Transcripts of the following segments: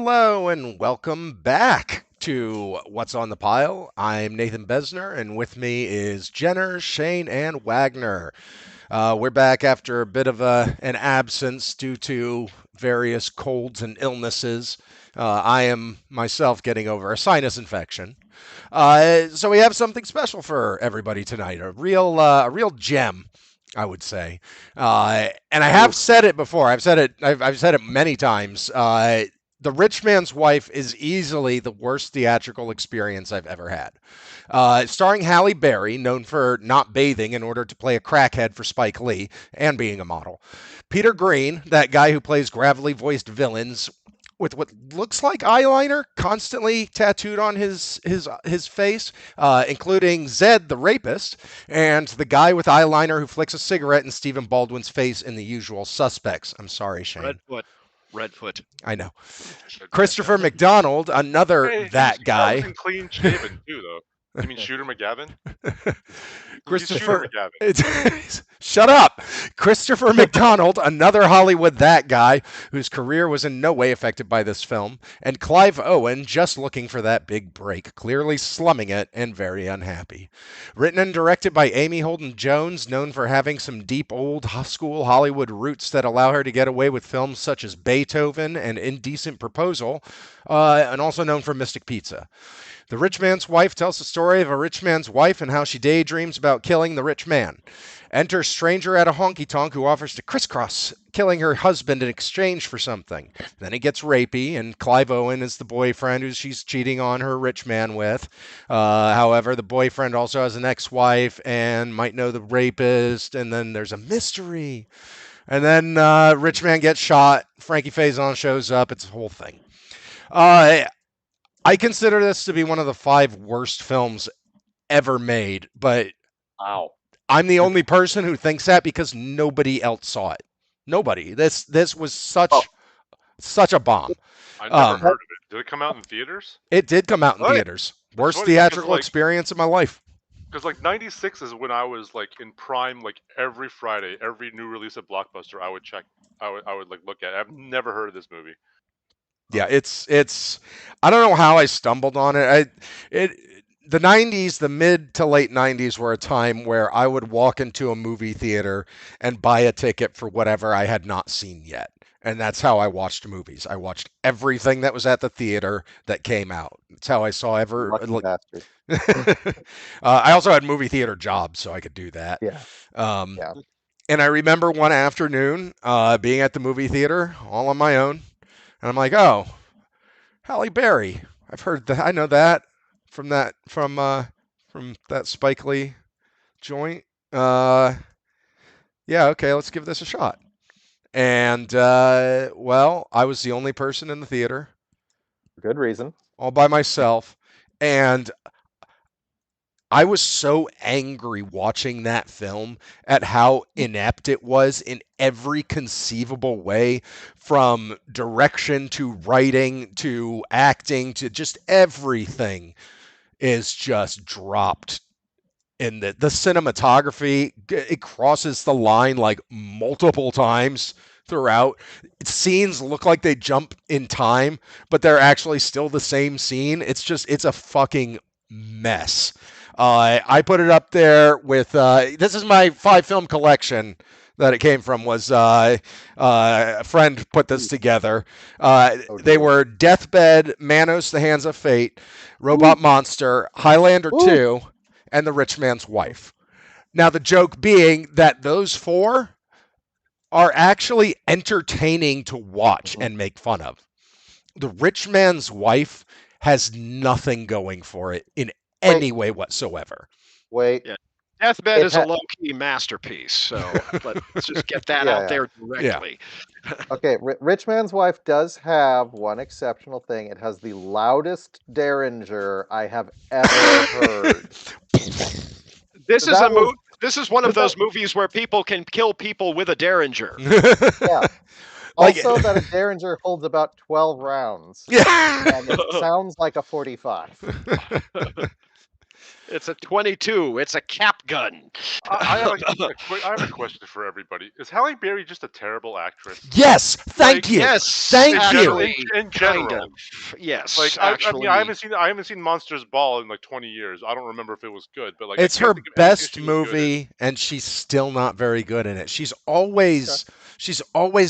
hello, and welcome back to What's on the Pile. I'm Nathan Besner, and with me is Jenner, Shane, and Wagner. We're back after a bit of an absence due to various colds and illnesses. I am myself getting over a sinus infection. So we have something special for everybody tonight, a real gem. I would say, and I have said it before. I've said it. I've said it many times. The Rich Man's Wife is easily the worst theatrical experience I've ever had. Starring Halle Berry, known for not bathing in order to play a crackhead for Spike Lee and being a model. Peter Greene, that guy who plays gravelly voiced villains with what looks like eyeliner constantly tattooed on his face, including Zed the rapist, and the guy with eyeliner who flicks a cigarette in Stephen Baldwin's face in The Usual Suspects. I'm sorry, Shane. Redfoot. I know. Christopher McDonald, another that guy. He was clean shaven too, though. You mean Shooter McGavin? Christopher Shut up. Christopher McDonald, another Hollywood that guy whose career was in no way affected by this film, and Clive Owen just looking for that big break, clearly slumming it and very unhappy. Written and directed by Amy Holden Jones, known for having some deep old school Hollywood roots that allow her to get away with films such as Beethoven and Indecent Proposal, and also known for Mystic Pizza. The Rich Man's Wife tells the story of a rich man's wife and how she daydreams about killing the rich man. Enter stranger at a honky-tonk who offers to crisscross, killing her husband in exchange for something. Then it gets rapey, and Clive Owen is the boyfriend who she's cheating on her rich man with. However, the boyfriend also has an ex-wife and might know the rapist, and then there's a mystery. And then rich man gets shot, Frankie Faison shows up, it's a whole thing. I consider this to be one of the 5 worst films ever made, but wow. I'm the only person who thinks that because nobody else saw it. Nobody. This was such a bomb. I never heard of it. Did it come out in theaters? It did come out in theaters. Worst theatrical experience of my life. Because like 96 is when I was like in prime, like every Friday, every new release of Blockbuster I would check. I would like look at. I've never heard of this movie. Yeah, it's I don't know how I stumbled on it. The 90s, the mid to late 90s were a time where I would walk into a movie theater and buy a ticket for whatever I had not seen yet. And that's how I watched movies. I watched everything that was at the theater that came out. That's how I saw I also had movie theater jobs, so I could do that. Yeah. And I remember one afternoon being at the movie theater all on my own. And I'm like, oh, Halle Berry. I've heard that. I know that from that Spike Lee joint. Yeah, okay, let's give this a shot. And well, I was the only person in the theater. Good reason. All by myself. And I was so angry watching that film at how inept it was in every conceivable way, from direction to writing to acting to just everything is just dropped. In the cinematography, it crosses the line like multiple times throughout. Scenes look like they jump in time, but they're actually still the same scene. It's a fucking mess. I put it up there with, this is my 5-film collection that it came from, was a friend put this together. They were Deathbed, Manos, The Hands of Fate, Robot Monster, Highlander 2, and The Rich Man's Wife. Now, the joke being that those 4 are actually entertaining to watch and make fun of. The Rich Man's Wife has nothing going for it in any way whatsoever. Wait. Yeah. Deathbed is a low-key masterpiece, so let's just get that out there directly. Yeah. Okay, Rich Man's Wife does have one exceptional thing. It has the loudest derringer I have ever heard. This is one of those movies where people can kill people with a derringer. Yeah. Also, that a derringer holds about 12 rounds. Yeah. And it sounds like a 45. It's a 22. It's a cap gun. I have a question for everybody. Is Halle Berry just a terrible actress? Yes, thank Like, you. Yes, Thank actually, you. In general. kind of. Yes, Like actually. I haven't seen Monsters Ball in like 20 years. I don't remember if it was good, but like It's I can't her think of anything best she was good in. movie, and she's still not very good in it. She's always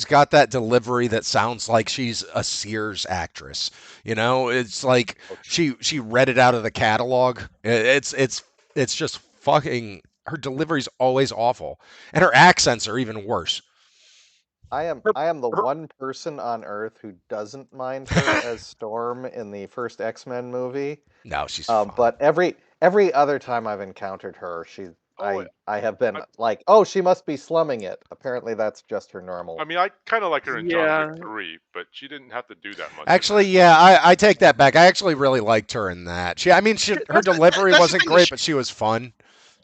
got that delivery that sounds like she's a Sears actress. You know, it's like she read it out of the catalog. It's just fucking. Her delivery's always awful, and her accents are even worse. I am the one person on Earth who doesn't mind her as Storm in the first X-Men movie. No, she's fine. But every other time I've encountered her, I have been like, oh, she must be slumming it. Apparently, that's just her normal. I mean, I kind of like her in Yeah. John Wick 3, but she didn't have to do that much. Actually, yeah, I take that back. I actually really liked her in that. Her delivery that's the wasn't thing, great, but she was fun.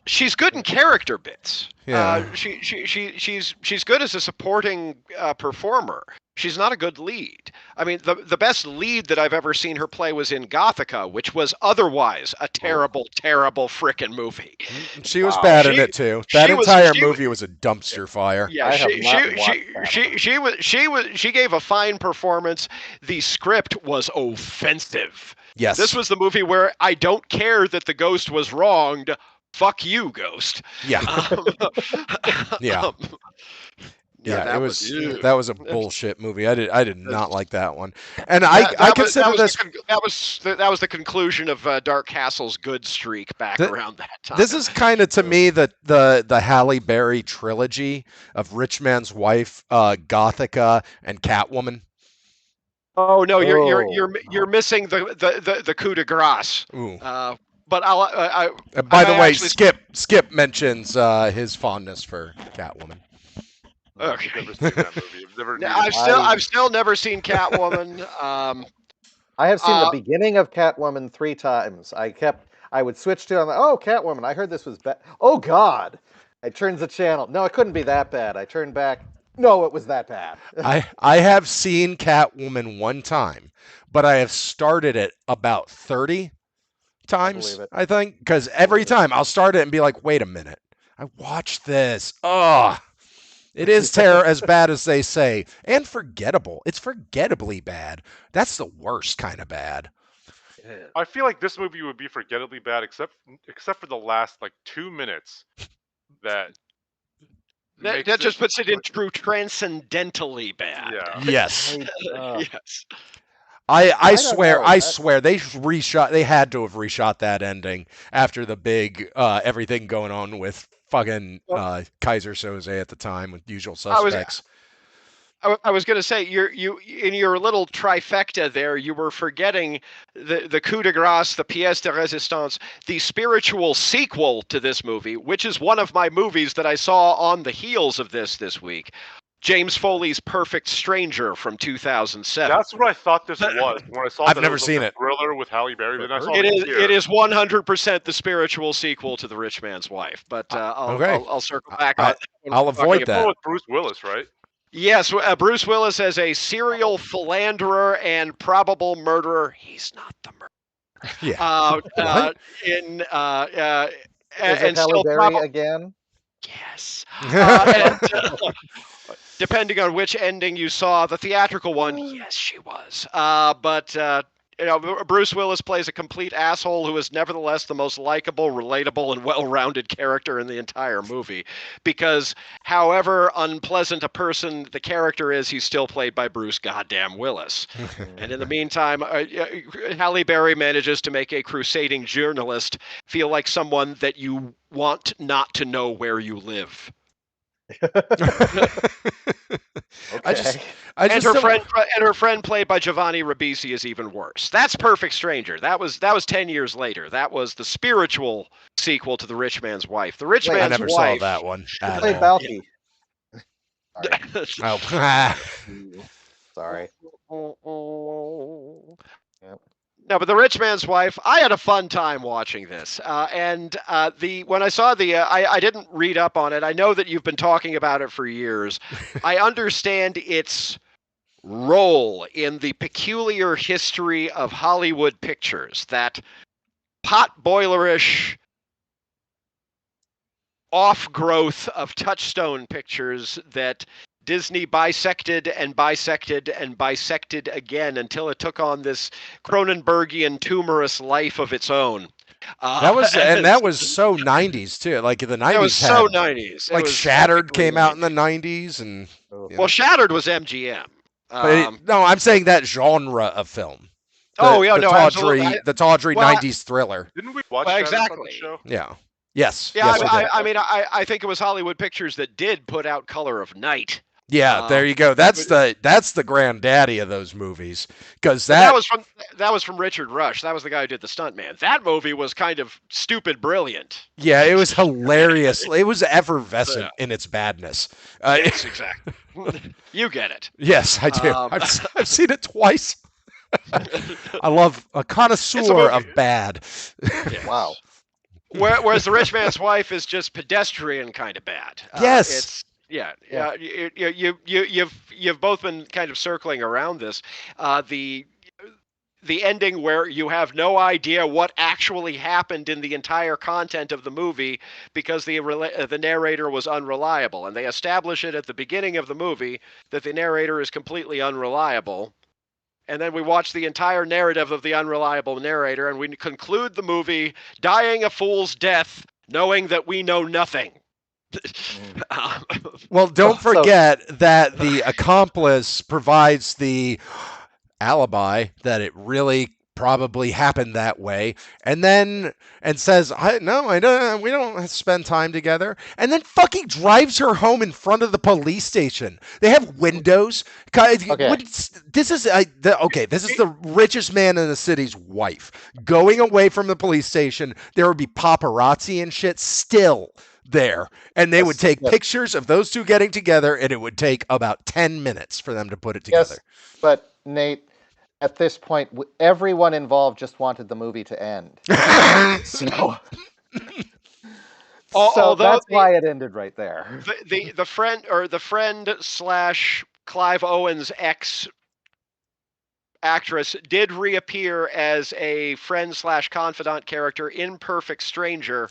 She's good in character bits. Yeah. She's good as a supporting performer. She's not a good lead. I mean, the best lead that I've ever seen her play was in Gothica, which was otherwise a terrible, terrible frickin' movie. She was bad in it too. That entire movie was a dumpster fire. Yeah, she gave a fine performance. The script was offensive. Yes. This was the movie where I don't care that the ghost was wronged. Fuck you, ghost. Yeah. Yeah. Yeah, that was a bullshit movie. I did not like that one. And I consider this that was the conclusion of Dark Castle's good streak back around that time. This is kind of to me the Halle Berry trilogy of Rich Man's Wife, Gothica, and Catwoman. Oh no, you're missing the coup de grace. Ooh. But by the way, Skip mentions his fondness for Catwoman. Okay. I've never seen that movie. I've still never seen Catwoman. I have seen the beginning of Catwoman 3 times. I would switch to Catwoman. I heard this was bad. Oh God! I turned the channel. No, it couldn't be that bad. I turned back. No, it was that bad. I have seen Catwoman one time, but I have started it about 30 times, I think, because every time I'll start it and be like, wait a minute, I watched this. Ugh. It is as bad as they say, and forgettable. It's forgettably bad. That's the worst kind of bad. I feel like this movie would be forgettably bad, except for the last like 2 minutes. That just puts it in true transcendentally bad. Yeah. Yes. Yes. I swear they had to have reshot that ending after the big everything going on with fucking Kaiser Soze at the time with Usual Suspects. I was going to say you in your little trifecta there, you were forgetting the coup de grace, the pièce de résistance, the spiritual sequel to this movie, which is one of my movies that I saw on the heels of this week. James Foley's Perfect Stranger from 2007. That's what I thought this was when I saw. I've never seen it. Thriller with Halle Berry. Then I saw it is 100% the spiritual sequel to The Rich Man's Wife. But I'll circle back on. I'll avoid that. With Bruce Willis, right? Yes, Bruce Willis as a serial philanderer and probable murderer. He's not the murderer. Yeah. Is it Halle Berry again? Yes. Depending on which ending you saw, the theatrical one, yes, she was. But Bruce Willis plays a complete asshole who is nevertheless the most likable, relatable, and well-rounded character in the entire movie. Because however unpleasant a person the character is, he's still played by Bruce goddamn Willis. And in the meantime, Halle Berry manages to make a crusading journalist feel like someone that you want not to know where you live. Okay. And her friend played by Giovanni Ribisi is even worse. That's Perfect Stranger. That was 10 years later. That was the spiritual sequel to The Rich Man's Wife. The Rich Man's Wife. I never saw that one. She played Balky. Sorry. Yep. No, but The Rich Man's Wife, I had a fun time watching this. When I saw I didn't read up on it. I know that you've been talking about it for years. I understand its role in the peculiar history of Hollywood pictures, that potboilerish off-growth of Touchstone Pictures that Disney bisected and bisected and bisected again until it took on this Cronenbergian tumorous life of its own. That was so 90s too. Like the 90s it was had so 90s. like Shattered came out in the 90s, and well, Shattered was MGM. No, I'm saying that genre of film. Absolutely. The tawdry 90s thriller. Didn't we watch Shattered exactly on the show? Yeah. Yes. Yeah, yes, I think it was Hollywood Pictures that did put out Color of Night. Yeah, there you go. That's the granddaddy of those movies, because that was from Richard Rush. That was the guy who did The Stuntman. That movie was kind of stupid brilliant. Yeah, it was hilarious. It was effervescent in its badness. Yes, exactly. You get it. Yes, I do. I've seen it twice. I love a connoisseur of bad. Yes. Wow. Whereas The Rich Man's Wife is just pedestrian kind of bad. Yes. You've both been kind of circling around this. The ending where you have no idea what actually happened in the entire content of the movie because the narrator was unreliable, and they establish it at the beginning of the movie that the narrator is completely unreliable. And then we watch the entire narrative of the unreliable narrator, and we conclude the movie dying a fool's death, knowing that we know nothing. Well, don't forget that the accomplice provides the alibi that it really probably happened that way, and says, we don't spend time together, and then fucking drives her home in front of the police station. They have windows. Okay. This is the richest man in the city's wife going away from the police station. There would be paparazzi and shit still there, and they would take pictures of those two getting together, and it would take about 10 minutes for them to put it together. Yes, but Nate, at this point, everyone involved just wanted the movie to end. So that's why it ended right there. The friend / Clive Owen's ex actress did reappear as a friend / confidant character in Perfect Stranger,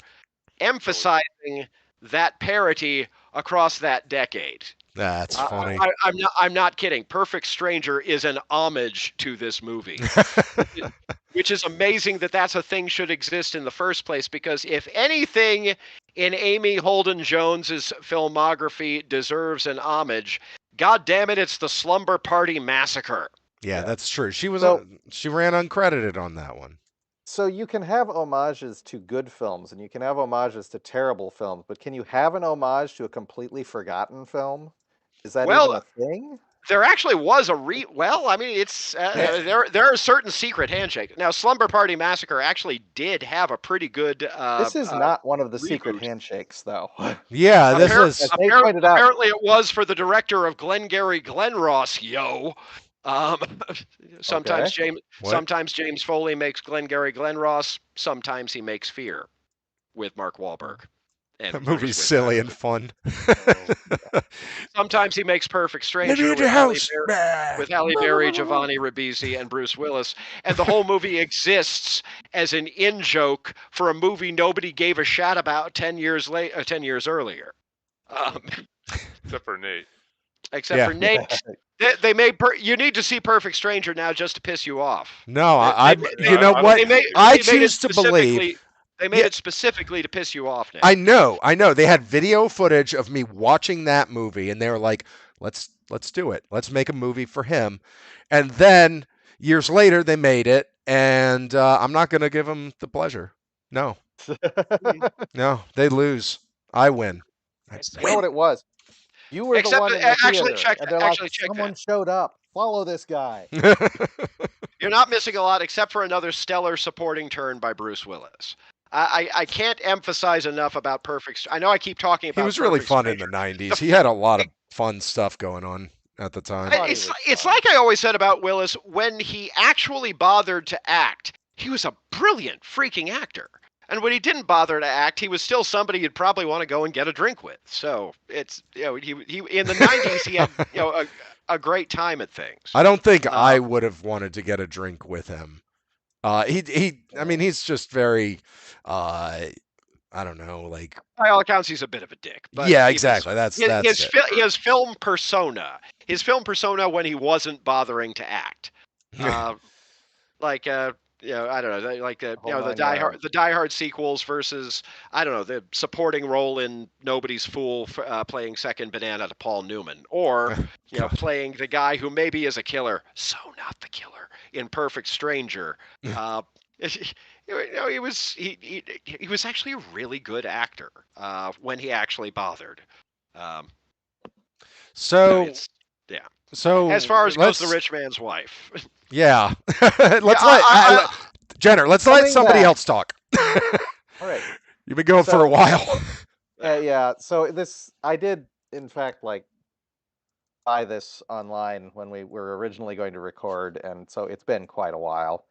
emphasizing that parity across that decade. That's funny. I'm not kidding. Perfect Stranger is an homage to this movie, which is amazing that that's a thing should exist in the first place. Because if anything in Amy Holden Jones's filmography deserves an homage, God damn it, it's the Slumber Party Massacre. Yeah, that's true. She ran uncredited on that one. So you can have homages to good films and you can have homages to terrible films, but can you have an homage to a completely forgotten film? Is that even a thing? There actually was it's there are certain secret handshakes. Now, Slumber Party Massacre actually did have a pretty good. This is not one of the secret handshakes, though. Yeah, apparently it was for the director of Glengarry Glen Ross. Sometimes James Foley makes Glengarry Glen Ross. Sometimes he makes Fear with Mark Wahlberg. That movie's silly and fun. Sometimes he makes Perfect Stranger with Halle Berry, Giovanni Ribisi, and Bruce Willis, and the whole movie exists as an in-joke for a movie nobody gave a shit about 10 years earlier. Except for Nate. For Nate. They made you need to see Perfect Stranger now just to piss you off. No, I choose to believe. They made it specifically to piss you off, Nick. I know. They had video footage of me watching that movie, and they were like, let's do it. Let's make a movie for him. And then, years later, they made it, and I'm not going to give them the pleasure. No. No, they lose. I win. I know what it was. You were the one in the theater. Someone showed up. Follow this guy. You're not missing a lot, except for another stellar supporting turn by Bruce Willis. I can't emphasize enough about Perfect. I know I keep talking about. He was really fun in the '90s. He had a lot of fun stuff going on at the time. It's like I always said about Willis. When he actually bothered to act, he was a brilliant freaking actor. And when he didn't bother to act, he was still somebody you'd probably want to go and get a drink with. So it's he in the '90s he had a great time at things. I don't think I would have wanted to get a drink with him. I mean, he's just very, I don't know, like, By all accounts, he's a bit of a dick. But yeah, he was, exactly. That's it. his film persona. His film persona when he wasn't bothering to act. Like I don't know, like Whole nine the Die Hard sequels versus I don't know the supporting role in Nobody's Fool playing second banana to Paul Newman, or God. playing the guy who maybe is a killer, so not the killer in Perfect Stranger. He was actually a really good actor when he actually bothered. So It's yeah. so As far as goes, the let's rich man's wife. yeah. Let's I- Jenner, let's let Coming somebody back. else talk. All right. You've been going for So- a while. Yeah. So I did, in fact, like buy this online when we were originally going to record, and so it's been quite a while.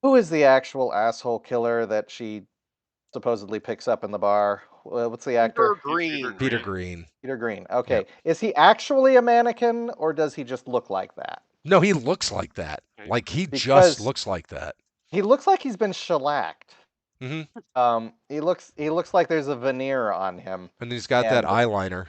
Who is the actual asshole killer that she supposedly picks up in the bar? What's the actor? Peter Greene. Peter Greene. Peter Greene. Okay. Is he actually a mannequin, or does he just look like that? No, he looks like that. Like he Because- just looks like that. He looks like he's been shellacked. Mhm. He looks like there's a veneer on him. And he's got that And- eyeliner.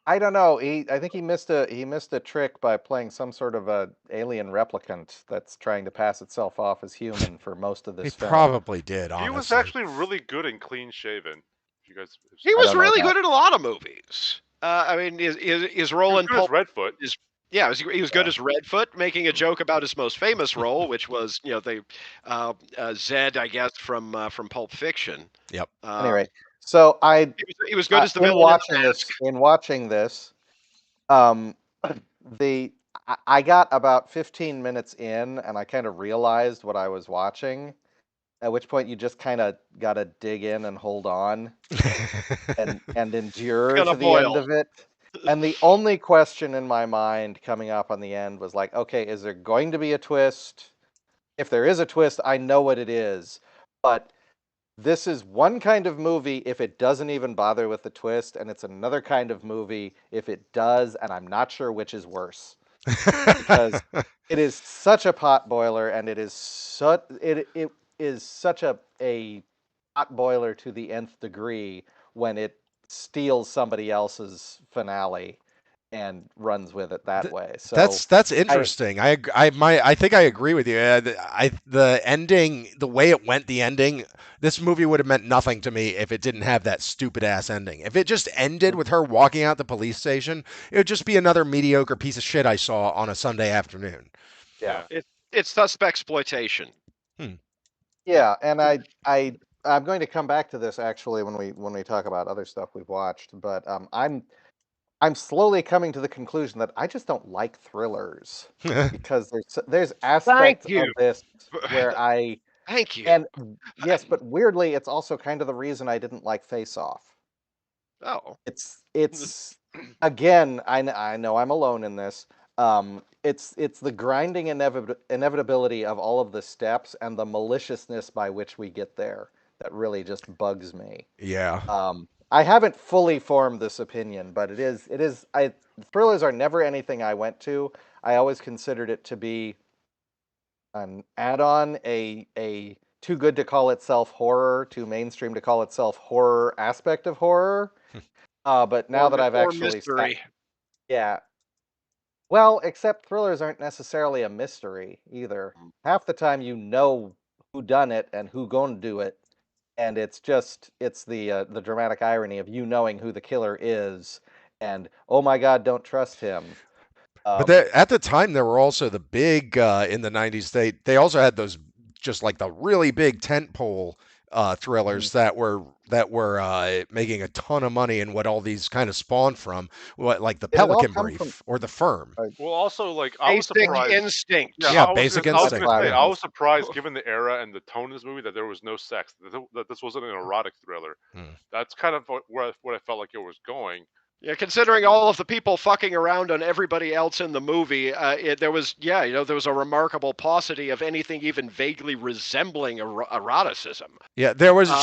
I don't know. I think he missed a trick by playing some sort of a alien replicant that's trying to pass itself off as human for most of He this film. probably did, honestly. He was actually really good in Clean Shaven. If you guys, He was don't know really that. good in a lot of movies. I mean, his role in Pulp. Redfoot. Yeah, he was good as Redfoot, making a joke about his most famous role, which was the Zed, I guess, from Pulp Fiction. Yep. Anyway, so he was good as the in villain watching in The this. Mask. In watching this, I got about 15 minutes in, and I kind of realized what I was watching. At which point, you just kind of got to dig in and hold on and endure Gonna to the end boil. of it. And the only question in my mind coming up on the end was like, okay, is there going to be a twist? If there is a twist, I know what it is. But this is one kind of movie if it doesn't even bother with the twist, and it's another kind of movie if it does, and I'm not sure which is worse. Because it is such a pot boiler, and it is such a pot boiler to the nth degree when it steals somebody else's finale and runs with it that way. So that's interesting. I think I agree with you. The ending, the way it went, the ending. This movie would have meant nothing to me if it didn't have that stupid ass ending. If it just ended with her walking out the police station, it would just be another mediocre piece of shit I saw on a Sunday afternoon. yeah. It's suspectsploitation. Yeah, and I'm going to come back to this actually when we talk about other stuff we've watched, but I'm slowly coming to the conclusion that I just don't like thrillers because there's aspects of you. this where Thank you. and yes, but weirdly it's also kind of the reason I didn't like Face Off. Oh, It's again, I know I'm alone in this. It's the grinding inevitability of all of the steps and the maliciousness by which we get there that really just bugs me. Yeah. I haven't fully formed this opinion, but thrillers are never anything I went to. I always considered it to be an add-on, a too good to call itself horror, too mainstream to call itself horror aspect of horror. But now that I've actually mystery. yeah. Well, except thrillers aren't necessarily a mystery either. Half the time you know who done it and who gonna do it, and it's the dramatic irony of you knowing who the killer is, and oh my God, don't trust him. But at the time, there were also the big in the '90s. They also had those just like the really big tentpole thrillers that were making a ton of money, and what all these kind of spawned from, what like the Did it all Pelican come Brief from- or the Firm. Well, also like I was Basic surprised. instinct. Yeah, I was Basic gonna- I was Instinct. gonna say, I Yeah. was surprised, given the era and the tone of this movie, that there was no sex. That this wasn't an erotic thriller. That's kind of what I felt like it was going. Yeah, considering all of the people fucking around on everybody else in the movie, there was a remarkable paucity of anything even vaguely resembling eroticism. Yeah,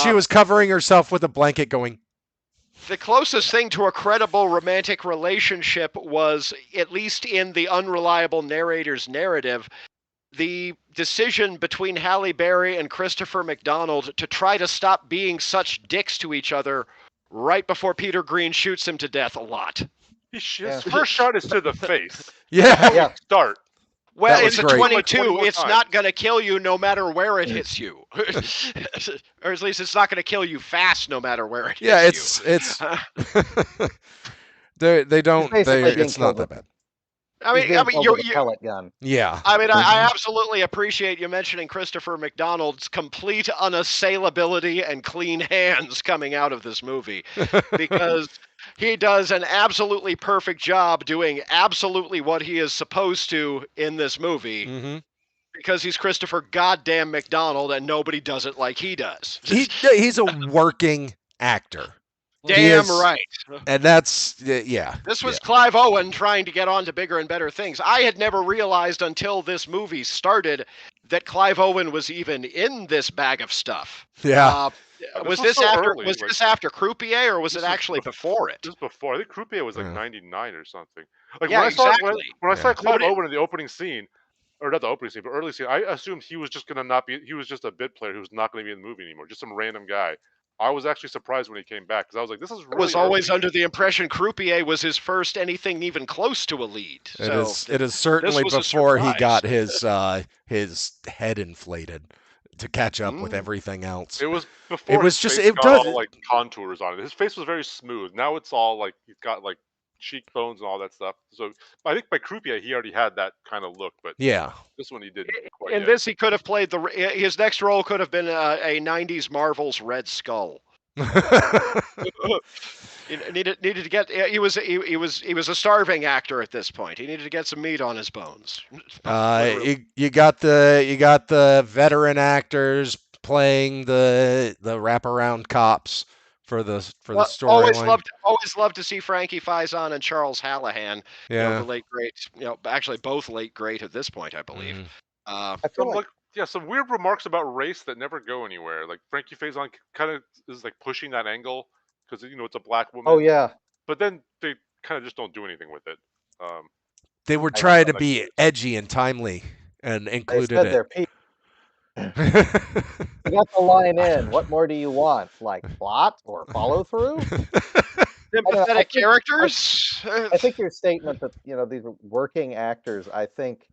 she was covering herself with a blanket, going. The closest thing to a credible romantic relationship was, at least in the unreliable narrator's narrative, the decision between Halle Berry and Christopher McDonald to try to stop being such dicks to each other right before Peter Greene shoots him to death a lot. His first shot is to the face. Yeah. Yeah. Start. Well, That was it's a great. 22. Like 20 It's times. not going to kill you no matter where it hits you. Or at least it's not going to kill you fast no matter where it hits you. It's they don't basically being it's not killed that bad. He's being killed with a pellet gun. Yeah. I mean, I absolutely appreciate you mentioning Christopher McDonald's complete unassailability and clean hands coming out of this movie, because he does an absolutely perfect job doing absolutely what he is supposed to in this movie, Mm-hmm. because he's Christopher goddamn McDonald and nobody does it like he does. He's a working actor. Damn right. And that's yeah. This was Clive Owen trying to get on to bigger and better things. I had never realized until this movie started that Clive Owen was even in this bag of stuff. Yeah. Was was this so after early, was like- this after Croupier, or was it This is actually before it? Just before, I think Croupier was like Yeah. 99 or something. Like Yeah, when exactly. I saw Yeah. Clive Nobody- Owen in the opening scene, or not the opening scene, but early scene, I assumed he was just gonna not be. He was just a bit player who was not gonna be in the movie anymore, just some random guy. I was actually surprised when he came back because I was like, this is I really. was always early. under the impression Croupier was his first anything even close to a lead. It is certainly was a before he surprise. got his head inflated to catch up with everything else. It was before. was his just- face it got does- all, like contours on it. His face was very smooth. Now it's all like he's got like cheekbones and all that stuff. So I think by Croupier he already had that kind of look, but Yeah. this one he didn't. Quite In yet. this, he could have played his next role could have been a '90s Marvel's Red Skull. He needed to get. He was a starving actor at this point. He needed to get some meat on his bones. You got the veteran actors playing the wraparound cops for the Always storyline. loved to see Frankie Faison and Charles Hallahan. Yeah. The late great. Actually both late great at this point, I believe. Mhm. I feel Some, like some weird remarks about race that never go anywhere. Like Frankie Faison kind of is like pushing that angle because it's a black woman. oh yeah, But then they kind of just don't do anything with it. They were I trying thought to that be was- edgy and timely and they included said it. their piece. You got the line in. What more do you want? Like plot or follow through? Sympathetic think- characters. I think your statement that these are working actors, I think,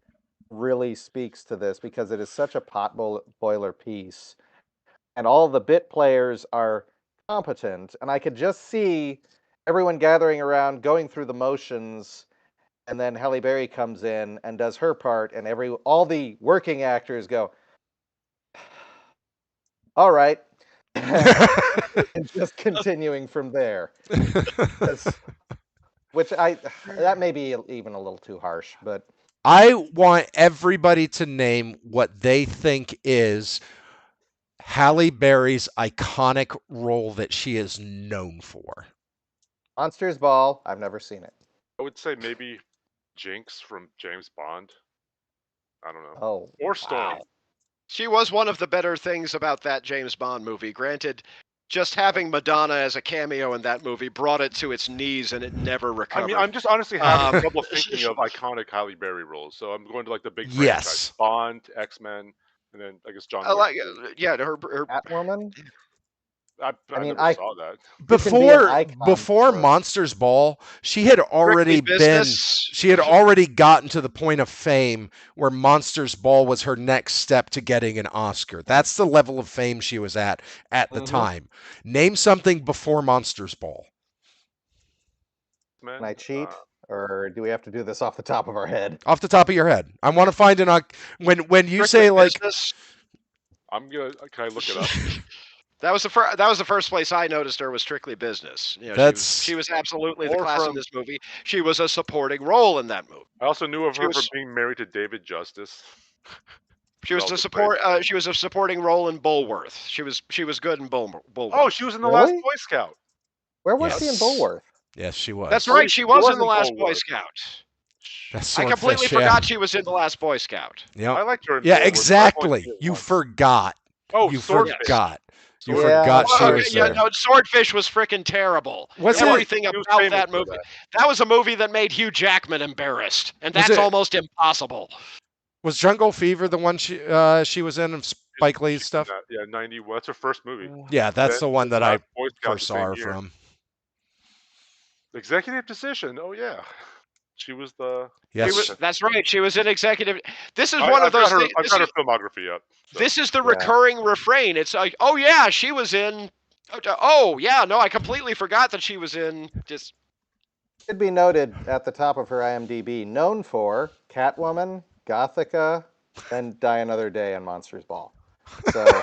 really speaks to this because it is such a boiler piece, and all the bit players are competent, and I could just see everyone gathering around, going through the motions, and then Halle Berry comes in and does her part, and all the working actors go, "All right," and just continuing from there. Which that may be even a little too harsh, but I want everybody to name what they think is Halle Berry's iconic role that she is known for. Monsters Ball, I've never seen it. I would say maybe Jinx from James Bond. I don't know. Oh, Or Storm. wow. She was one of the better things about that James Bond movie. Granted, just having Madonna as a cameo in that movie brought it to its knees and it never I recovered. mean, I'm just honestly having Um, trouble thinking of iconic Halle Berry roles. So I'm going to like the big Yes. franchise. Bond, X-Men, and then I guess John I like, Wick. yeah, her Catwoman? I mean, never saw that. You can be an icon Before for- Monsters Ball, she had already Strictly Business. she had already gotten to the point of fame where Monsters Ball was her next step to getting an Oscar. That's the level of fame she was at the Mhm. time. Name something before Monsters Ball. Man, Can I cheat? Or do we have to do this off the top of our head? Off the top of your head. I want to find when you Strictly say like Business. I'm gonna. Can I look it up? That was the first place I noticed her was Strictly Business. That's- she was absolutely the Or class in from- this movie. She was a supporting role in that movie. I also knew of She her was- for being married to David Justice. She was Well, a the support. She was a supporting role in Bulworth. She was good in Bulworth. Oh, she was in the Last Really? Boy Scout. Where was she in Yes. Bulworth? yes, she was. That's right. She was in the in Last Boy Bulworth. Scout. That's I completely Swordfish, yeah. forgot she was in the Last Boy Scout. Yep. I liked her. In Yeah, Bulworth. exactly. I've only seen it You once. forgot. Oh, You Swordfish. forgot. You Swordfish. forgot she Well, was yeah, there. no, Swordfish was freaking terrible. Was it? Everything He was about famous that for movie. That was a movie that made Hugh Jackman embarrassed, and Was that's it- almost impossible. Was Jungle Fever the one she was in of Spike Lee's She's in stuff? that. Yeah, 90. Well, that's her first movie. Yeah, that's the one Then that I Last Boy Scout first the saw same her year. from. Executive Decision. Oh yeah, she was the. Yes. That's right. She was in executive. This is I, one of I've got those her. things. I've got her filmography up. So. This is the Yeah. recurring refrain. It's like, oh yeah, she was in. Oh yeah, no, I completely forgot that she was in. Just Should be noted at the top of her IMDb, known for Catwoman, Gothica, and Die Another Day and Monsters Ball. So,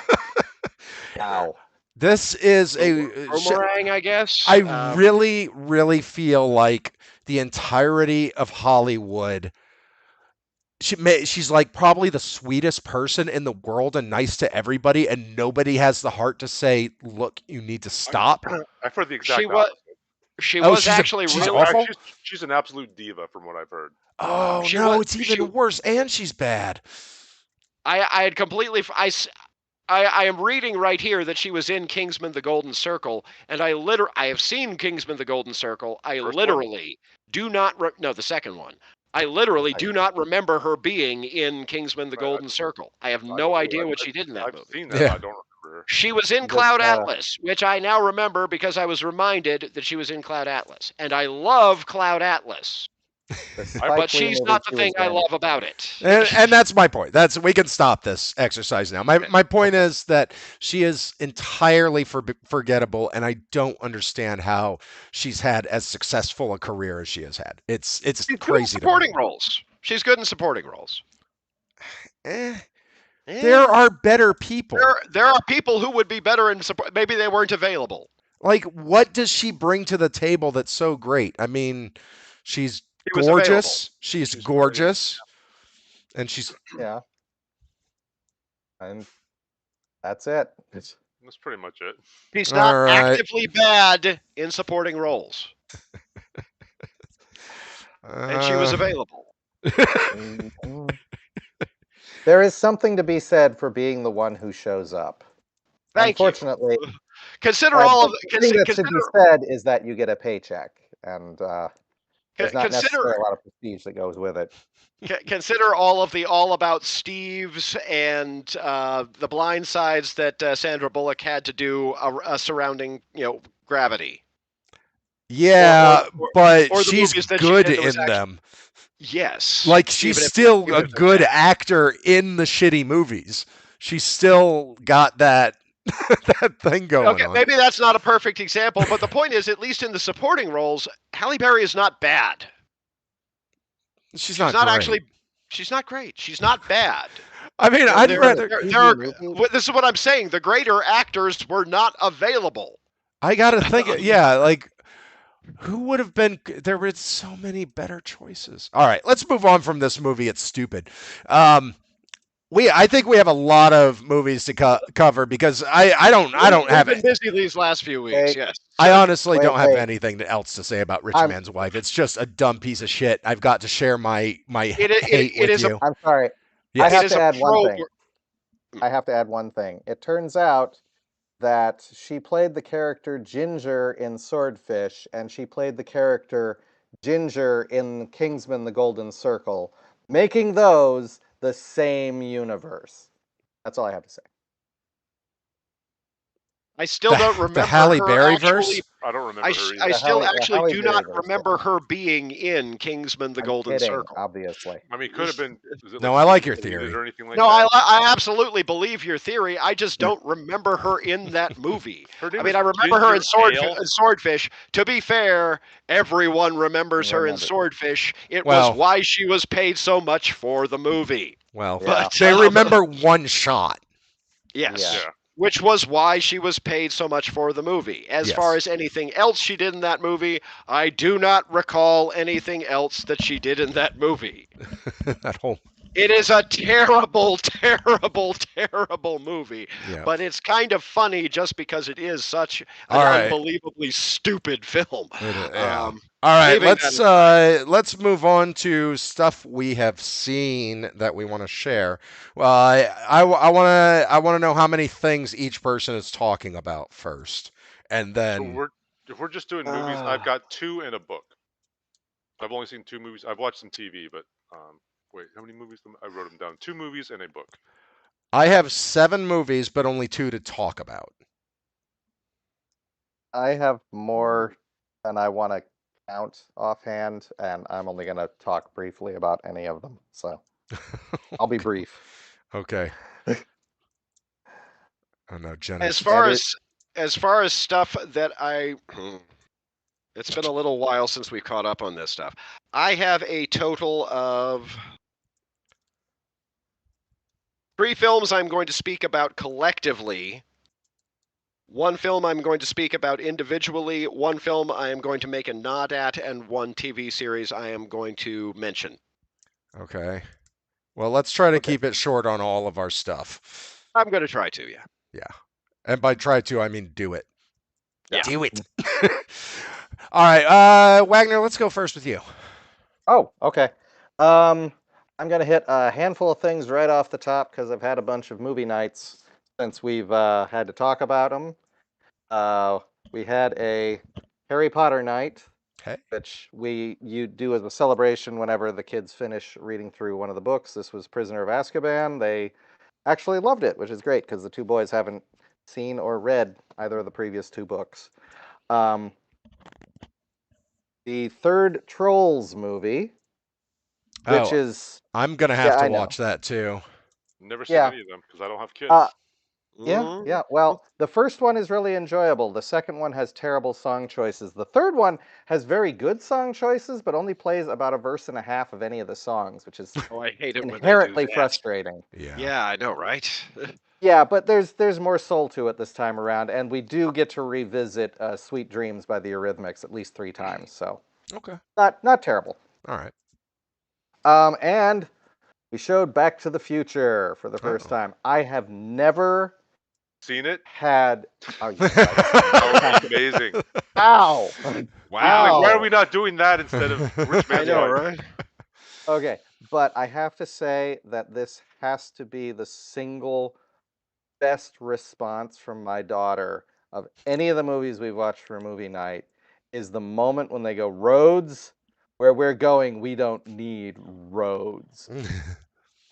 wow. This is boomerang, I guess. I really, really feel like the entirety of Hollywood. She's like probably the sweetest person in the world and nice to everybody, and nobody has the heart to say, "Look, you need to stop." I've heard the exact She was. opposite. She Oh, was actually she's really. awful? She's an absolute diva, from what I've heard. Oh She no, was- it's even she- worse, and she's bad. I had completely. I am reading right here that she was in Kingsman: The Golden Circle, and I have seen Kingsman: The Golden Circle. I First literally do not. No, the second one. I literally do not remember her being in Kingsman: The Right, Golden Circle. I have I no don't know. idea what she did in that I've movie. seen that. Yeah. I don't remember her. She was in But, Cloud Atlas, which I now remember because I was reminded that she was in Cloud Atlas, and I love Cloud Atlas, The Spike but Lee she's movie not the she thing was I in. love about it. And that's my point. We can stop this exercise now. My point is that she is entirely forgettable, and I don't understand how she's had as successful a career as she has had. It's She's good in crazy. supporting roles. She's good in supporting roles. There are better people. There are people who would be better in support. Maybe they weren't available. Like, what does she bring to the table that's so great? I mean, she's She was gorgeous. She's She's gorgeous. And she's Yeah. And that's it. That's pretty much it. She's not All right. actively bad in supporting roles, and she was available. Mhm. There is something to be said for being the one who shows up. Thank Unfortunately, you. Consider all of the thing that should be said is that you get a paycheck, and there's not necessarily a lot of prestige that goes with it. Consider all of the All About Steves and the blind sides that Sandra Bullock had to do surrounding, Gravity. yeah, but or the she's movies that she good did that was in them. Yes. Like, she's Even if- still even a if they're good bad. actor in the shitty movies. She's still got that that thing going Okay, on. maybe that's not a perfect example, but the point is, at least in the supporting roles, Halle Berry is not bad. She's She's not great. actually. She's not great. She's not bad. I mean, I'd There- rather. this is what I'm saying. The greater actors were not available. I gotta think. Yeah, like, who would have been? There were so many better choices. All right, let's move on from this movie. It's stupid. I think we have a lot of movies to cover because I don't have We've it. been busy these last few weeks. Yes. I honestly don't have wait. anything else to say about Rich Man's Wife. It's just a dumb piece of shit. I've got to share my hate with you. I'm sorry. Yes. I have It is to a add one pro- thing. I have to add one thing. It turns out that she played the character Ginger in Swordfish, and she played the character Ginger in Kingsman: The Golden Circle, making those the same universe. That's all I have to say. I still don't remember the Halle her Berry actually. verse. I don't remember I her either. I still Halle actually do Berry not verse, remember yeah. her being in Kingsman: The I'm Golden kidding, Circle. obviously. I mean, could have been. Is it No, like I like she your deleted theory. or anything like No, that? I absolutely believe your theory. I just don't remember her in that movie. Her name I mean, is I remember her in Ginger Ale. Swordfish. To be fair, everyone remembers her in Remember. Swordfish. It Well- was why she was paid so much for the movie. Well, Yeah. they remember one shot. Yes. Yeah. Yeah. Which was why she was paid so much for the movie. As Yes. far as anything else she did in that movie, I do not recall anything else that she did in that movie. That whole. It is a terrible, terrible, terrible movie. Yeah. But it's kind of funny just because it is such an All right. unbelievably stupid film. Yeah. All right, leaving let's move on to stuff we have seen that we want to share. Well, I want to know how many things each person is talking about first, and So then if we're just doing movies, I've got 2 and a book. I've only seen 2 movies. I've watched some TV, but Wait, how many movies? I wrote them down. 2 movies and a book. I have 7 movies, but only 2 to talk about. I have more than I want to count offhand, and I'm only going to talk briefly about any of them. So I'll be brief. Okay. Oh no, Jenna. As far as stuff that it's been a little while since we've caught up on this stuff. I have a total of 3 films I'm going to speak about collectively. 1 film I'm going to speak about individually, 1 film I am going to make a nod at, and 1 TV series I am going to mention. Okay. Well, let's try to keep it short on all of our stuff. I'm going to try to, yeah. Yeah. And by try to, I mean do it. Yeah. Do it. All right. Wagner, let's go first with you. Oh, okay. I'm going to hit a handful of things right off the top because I've had a bunch of movie nights since we've had to talk about them. We had a Harry Potter night, which you do as a celebration whenever the kids finish reading through one of the books. This was Prisoner of Azkaban. They actually loved it, which is great because the 2 boys haven't seen or read either of the previous 2 books. The third Trolls movie, which is... I'm going to have to watch that too. Never seen any of them because I don't have kids. Yeah. Well, the first one is really enjoyable. The second one has terrible song choices. The third one has very good song choices, but only plays about a verse and a half of any of the songs, which is I hate it inherently frustrating. Yeah, I know, right? Yeah, but there's more soul to it this time around, and we do get to revisit "Sweet Dreams" by the Eurythmics at least 3 times. So okay, not terrible. All right. And we showed Back to the Future for the first time. I have never seen it. Had that was amazing. Ow! Wow! Why are we not doing that instead of Rich Man's I know, Wife? right? Okay, but I have to say that this has to be the single best response from my daughter of any of the movies we've watched for a movie night is the moment when they go, "Roads, where we're going, we don't need roads."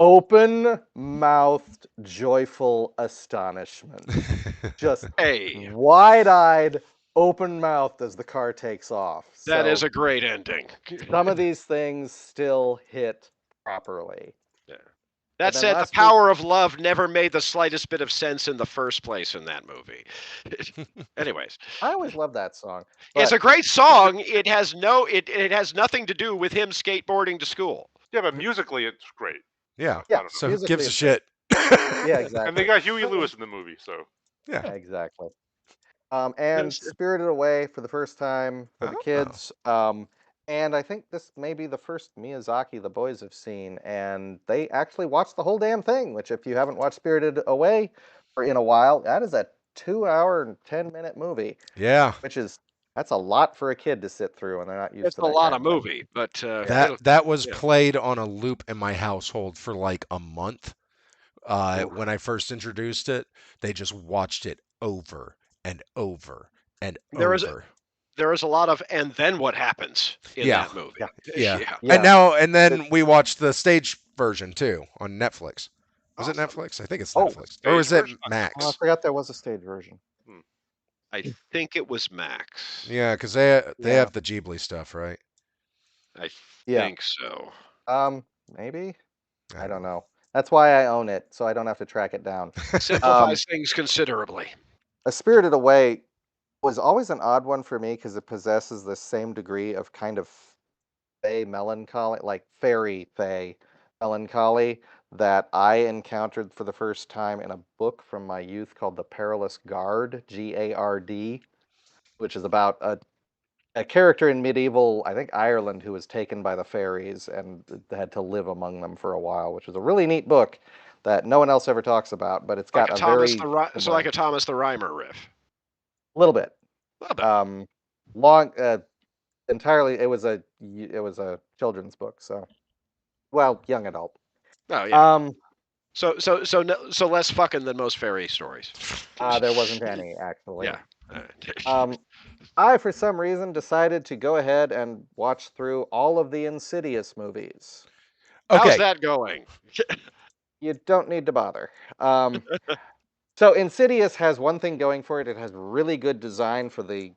Open-mouthed, joyful astonishment. Just wide-eyed, open-mouthed as the car takes off. That is a great ending. Some of these things still hit properly. Yeah. That said, the power of love never made the slightest bit of sense in the first place in that movie. Anyways. I always loved that song. It's a great song. It has nothing to do with him skateboarding to school. Yeah, but musically it's great. Yeah. So musically gives a shit. Yeah, exactly. And they got Huey Lewis in the movie, so. Yeah. Exactly. And Spirited Away for the first time for the kids. And I think this may be the first Miyazaki the boys have seen, and they actually watched the whole damn thing, which if you haven't watched Spirited Away in a while, that is a 2-hour and 10-minute movie. Yeah. That's a lot for a kid to sit through, and they're not used to that. It's a lot of movie, but that was played on a loop in my household for like a month. When I first introduced it, they just watched it over and over and over. There is a lot of and then what happens in that movie. Yeah. And then we watched the stage version too on Netflix. Was it Netflix? I think it's Netflix. Or was it Max? Oh, I forgot there was a stage version. I think it was Max. Yeah, because they have the Ghibli stuff, right? I think so. Maybe? I don't know. That's why I own it, so I don't have to track it down. Simplifies things considerably. A Spirited Away was always an odd one for me because it possesses the same degree of kind of fey melancholy, like fairy fey melancholy, that I encountered for the first time in a book from my youth called The Perilous Guard, Gard, which is about a character in medieval, I think, Ireland who was taken by the fairies and had to live among them for a while, which is a really neat book that no one else ever talks about, but it's got like a Thomas the Rhymer riff. A little bit. Entirely, it was a children's book, so young adult. Oh yeah. So less fucking than most fairy stories. There wasn't any actually. Yeah. I for some reason decided to go ahead and watch through all of the Insidious movies. How's Okay. that going? You don't need to bother. So Insidious has one thing going for it. It has really good design for the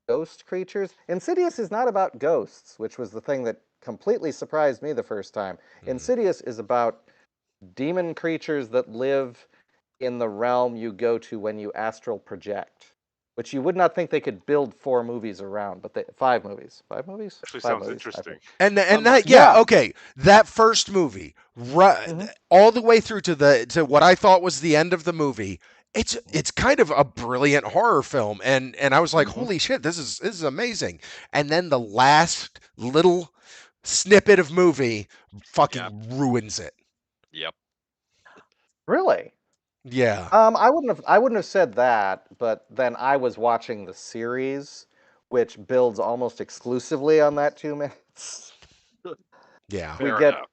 ghost creatures. Insidious is not about ghosts, which was the thing that completely surprised me the first time. Insidious is about demon creatures that live in the realm you go to when you astral project, which you would not think they could build 4 movies around, but 5 movies. 5 movies? Actually, Five sounds movies, I interesting. think. And that Yeah. okay, that first movie, Mhm. all the way through to what I thought was the end of the movie. It's kind of a brilliant horror film, and I was like, Mhm. holy shit, this is amazing. And then the last little snippet of movie fucking ruins it. Yep. Really? Yeah. I wouldn't have said that, but then I was watching the series, which builds almost exclusively on that 2 minutes. Yeah. We Fair get enough.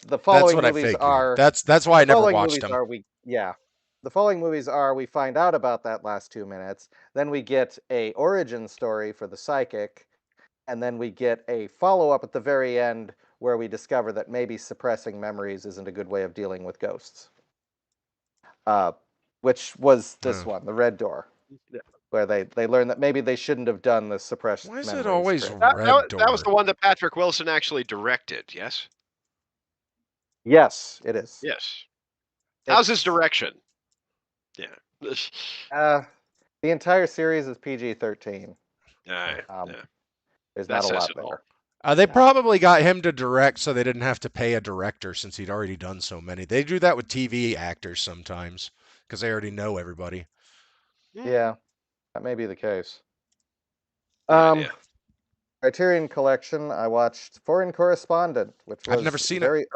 the That's following what I movies figured. are That's why I the never following watched movies them. are we yeah. The following movies are we find out about that last 2 minutes, then we get a origin story for the psychic, and then we get a follow-up at the very end where we discover that maybe suppressing memories isn't a good way of dealing with ghosts. Uh, which was this Oh. one, The Red Door, where they learn that maybe they shouldn't have done the suppressed Why is it memories always trick. Red That was Door? the one that Patrick Wilson actually directed. Yes. Yes, it is. Yes. How's his It's direction? Yeah. uh, the entire series is PG-13. Yeah. Um, Yeah. there's That not a says lot it all. there. They Yeah. probably got him to direct so they didn't have to pay a director since he'd already done so many. They do that with TV actors sometimes because they already know everybody. Yeah, that may be the case. Good idea. Criterion Collection, I watched Foreign Correspondent, which I've never was seen it.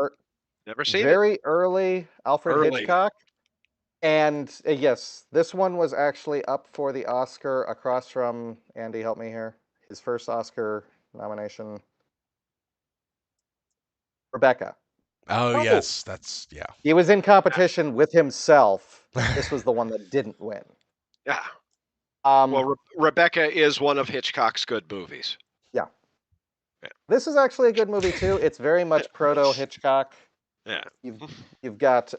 Never seen it. very early Alfred Early. Hitchcock. And yes, this one was actually up for the Oscar across from, Andy, help me here, his first Oscar nomination, Rebecca. Oh, Oh. yes, that's yeah. He was in competition with himself. This was the one that didn't win. Yeah. Um, Well, Rebecca is one of Hitchcock's good movies. yeah. Yeah. This is actually a good movie too. It's very much proto Hitchcock. Yeah. You've got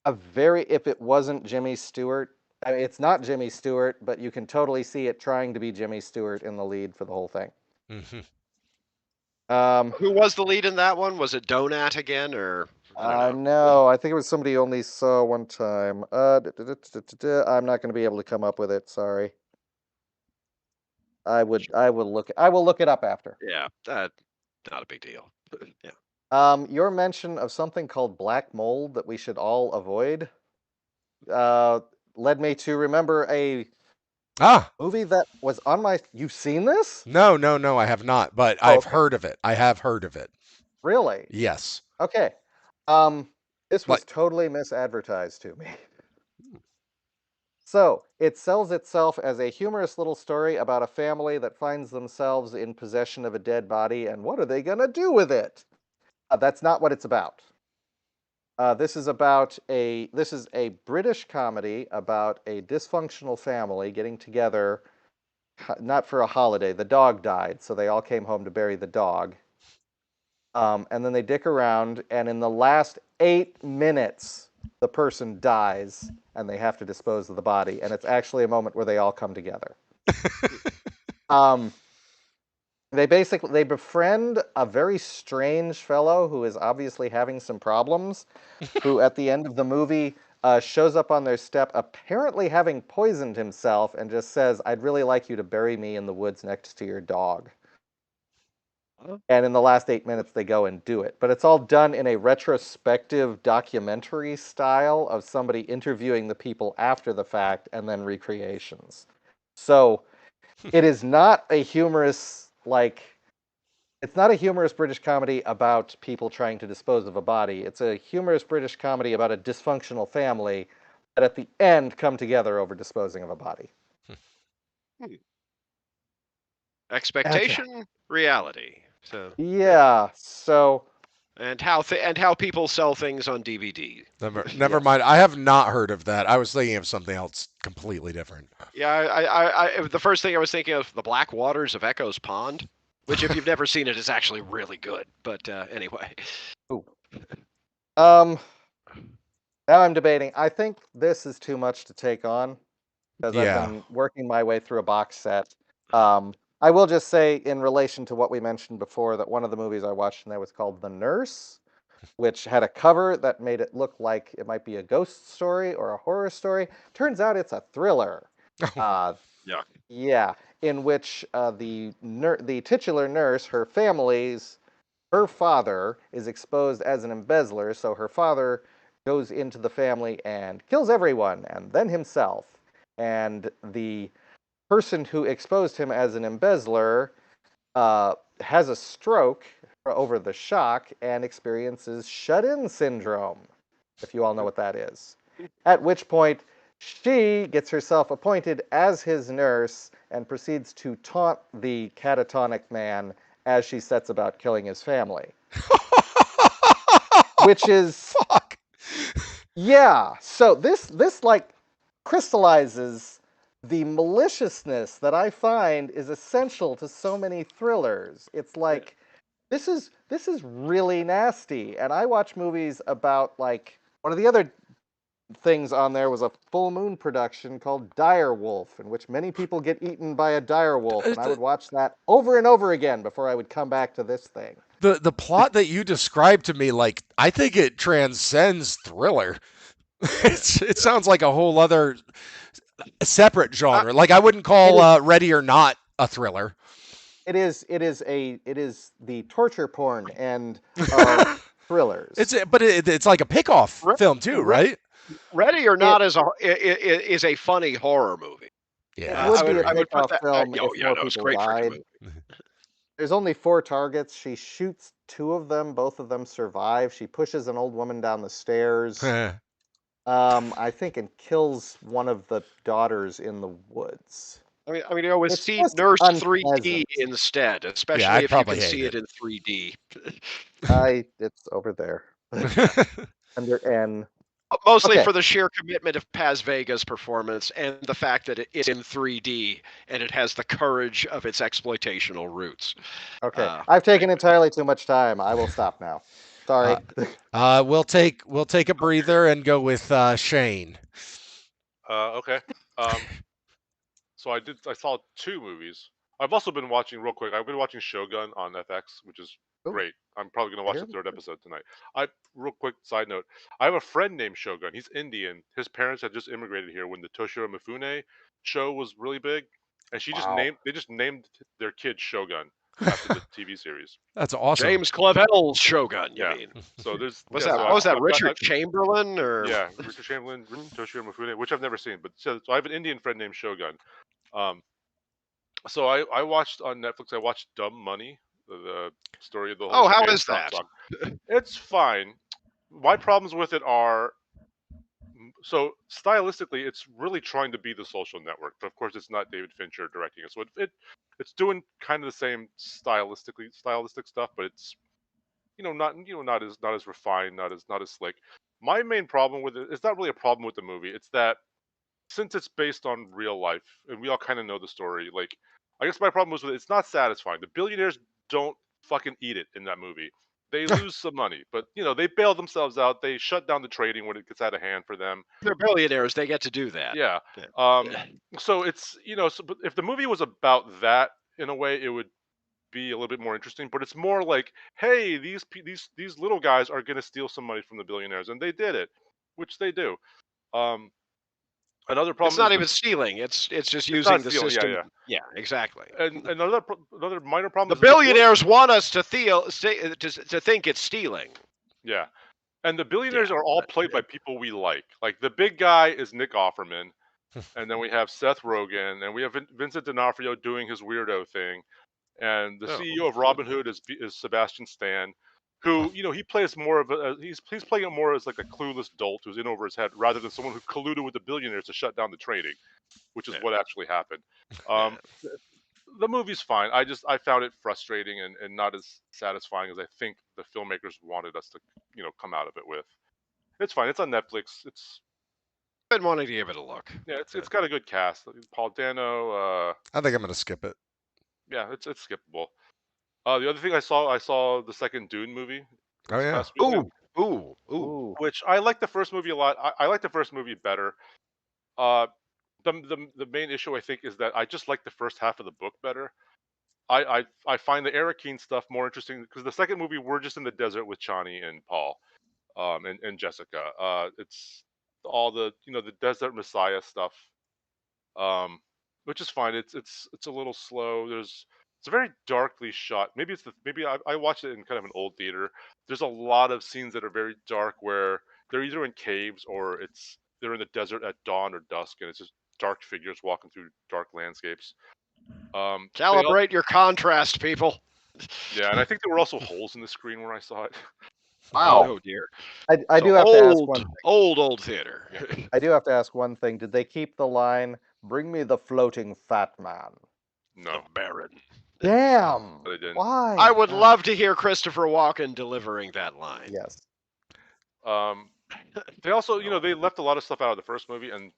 a very, if it wasn't Jimmy Stewart, I mean, it's not Jimmy Stewart, but you can totally see it trying to be Jimmy Stewart in the lead for the whole thing. Mhm. Who was the lead in that one? Was it Donat again, or I don't know? No, I think it was somebody you only saw one time. I'm not going to be able to come up with it. Sorry. I will look it up after. Yeah, that not a big deal. Yeah. Your mention of something called black mold that we should all avoid led me to remember a Ah, movie that was on my. You've seen this? no, I have not, but Oh, I've okay. heard of it. I have heard of it. Really? Yes. Okay. This was Like, totally misadvertised to me. So, it sells itself as a humorous little story about a family that finds themselves in possession of a dead body, and what are they going to do with it? That's not what it's about. This is a British comedy about a dysfunctional family getting together, not for a holiday. The dog died, so they all came home to bury the dog. And then they dick around, and in the last 8 minutes, the person dies, and they have to dispose of the body. And it's actually a moment where they all come together. They befriend a very strange fellow who is obviously having some problems, who at the end of the movie shows up on their step, apparently having poisoned himself, and just says, "I'd really like you to bury me in the woods next to your dog." And in the last 8 minutes, they go and do it. But it's all done in a retrospective documentary style of somebody interviewing the people after the fact and then recreations. So it is not a humorous, it's not a humorous British comedy about people trying to dispose of a body. It's a humorous British comedy about a dysfunctional family that at the end come together over disposing of a body. Expectation, reality. So Yeah, so and how people sell things on DVD. never yes. mind. I have not heard of that. I was thinking of something else completely different. Yeah, the first thing I was thinking of, the Black Waters of Echo's Pond. Which, if you've never seen it, is actually really good. But anyway. Ooh. Now I'm debating. I think this is too much to take on because I've Yeah. been working my way through a box set. I will just say, in relation to what we mentioned before, that one of the movies I watched in there was called The Nurse, which had a cover that made it look like it might be a ghost story or a horror story. Turns out it's a thriller. Uh, Yeah. yeah, in which the titular nurse, her father is exposed as an embezzler, so her father goes into the family and kills everyone, and then himself. And the person who exposed him as an embezzler has a stroke over the shock and experiences shut-in syndrome, if you all know what that is. At which point, she gets herself appointed as his nurse and proceeds to taunt the catatonic man as she sets about killing his family. Which is Fuck. Yeah. So this like crystallizes the maliciousness that I find is essential to so many thrillers. It's like this is really nasty. And I watch movies about, like, one of the other things on there was a Full Moon production called Dire Wolf, in which many people get eaten by a dire wolf, and I would watch that over and over again before I would come back to this thing. The plot that you described to me, like, I think it transcends thriller. It sounds like a whole other separate genre. Like, I wouldn't call Ready or Not a thriller. It is the torture porn and thrillers. It's like a pickoff film too, right? Ready or Not is a funny horror movie. Yeah, it would be a I would put pickoff that. film if more It's people great died. movie. There's only 4 targets. She shoots 2 of them. Both of them survive. She pushes an old woman down the stairs. I think, and kills one of the daughters in the woods. I mean, always It's see just Nurse 3D unpleasant. instead, especially I'd if you probably can hate see it it. in 3D. It's over there. Under N. Mostly Okay. for the sheer commitment of Paz Vega's performance and the fact that it is in 3D and it has the courage of its exploitational roots. Okay. I've taken entirely too much time. I will stop now. Sorry. We'll take a breather and go with Shane. Okay. So I saw 2 movies. I've also been watching, real quick, I've been watching Shogun on FX, which is Ooh. great. I'm probably going to watch hear the 3rd episode tonight. Real quick side note, I have a friend named Shogun. He's Indian. His parents had just immigrated here when the Toshiro Mifune show was really big, and Wow. they just named their kid Shogun after the TV series. That's awesome. James Clavell's Shogun, you Yeah. mean? So there's Was yeah, that so what was that I've got- Richard Chamberlain or Yeah, Richard Chamberlain, Toshiro Mifune, which I've never seen, but so I have an Indian friend named Shogun. So I watched on Netflix. I watched Dumb Money, the story of the whole. Oh, how GameStop is that? stock. It's fine. My problems with it are, so stylistically, it's really trying to be The Social Network, but of course, it's not David Fincher directing it. So it's doing kind of the same stylistic stuff, but it's not as refined, not as slick. My main problem with it is not really a problem with the movie. It's that since it's based on real life and we all kind of know the story, like, I guess my problem was with it, it's not satisfying. The billionaires don't fucking eat it in that movie. They lose some money, but they bail themselves out. They shut down the trading when it gets out of hand for them. they're billionaires? They get to do that. Yeah. Yeah. So it's but if the movie was about that in a way, it would be a little bit more interesting. But it's more like, hey, these little guys are gonna steal some money from the billionaires, and they did it, which they do. Another problem It's not is even stealing. It's just it's using not the stealing, system. yeah. Yeah, exactly. And another minor problem The is billionaires want us to think it's stealing. yeah, and the billionaires Yeah, are all but- played by people we like. Like, the big guy is Nick Offerman, and then we have Seth Rogen, and we have Vincent D'Onofrio doing his weirdo thing, and the CEO of Robinhood is Sebastian Stan, who he plays more of he's playing it more as like a clueless dolt who's in over his head rather than someone who colluded with the billionaires to shut down the trading, which is what actually happened. The movie's fine. I found it frustrating and not as satisfying as I think the filmmakers wanted us to come out of it with. It's fine. It's on Netflix. I've been wanting to give it a look. Yeah, it's got a good cast. Paul Dano. I think I'm gonna skip it. Yeah, it's skippable. The other thing I saw the second Dune movie Oh this yeah. past weekend, Ooh. which I like the first movie a lot. I like the first movie better. Uh, the main issue I think is that I just like the first half of the book better. I find the Arakeen stuff more interesting because the second movie we're just in the desert with Chani and Paul, and Jessica. It's all the the desert Messiah stuff, um, which is fine. It's a little slow. It's a very darkly shot. Maybe I watched it in kind of an old theater. There's a lot of scenes that are very dark where they're either in caves or they're in the desert at dawn or dusk, and it's just dark figures walking through dark landscapes. They all, Calibrate your contrast, people. yeah, and I think there were also holes in the screen where I saw it. Wow. Oh dear. I So do have to ask one. old theater. I do have to ask one thing. Did they keep the line, "Bring me the floating fat man"? The No, Baron. Damn. they didn't. Why? I would love to hear Christopher Walken delivering that line. Yes. They also, they left a lot of stuff out of the first movie, and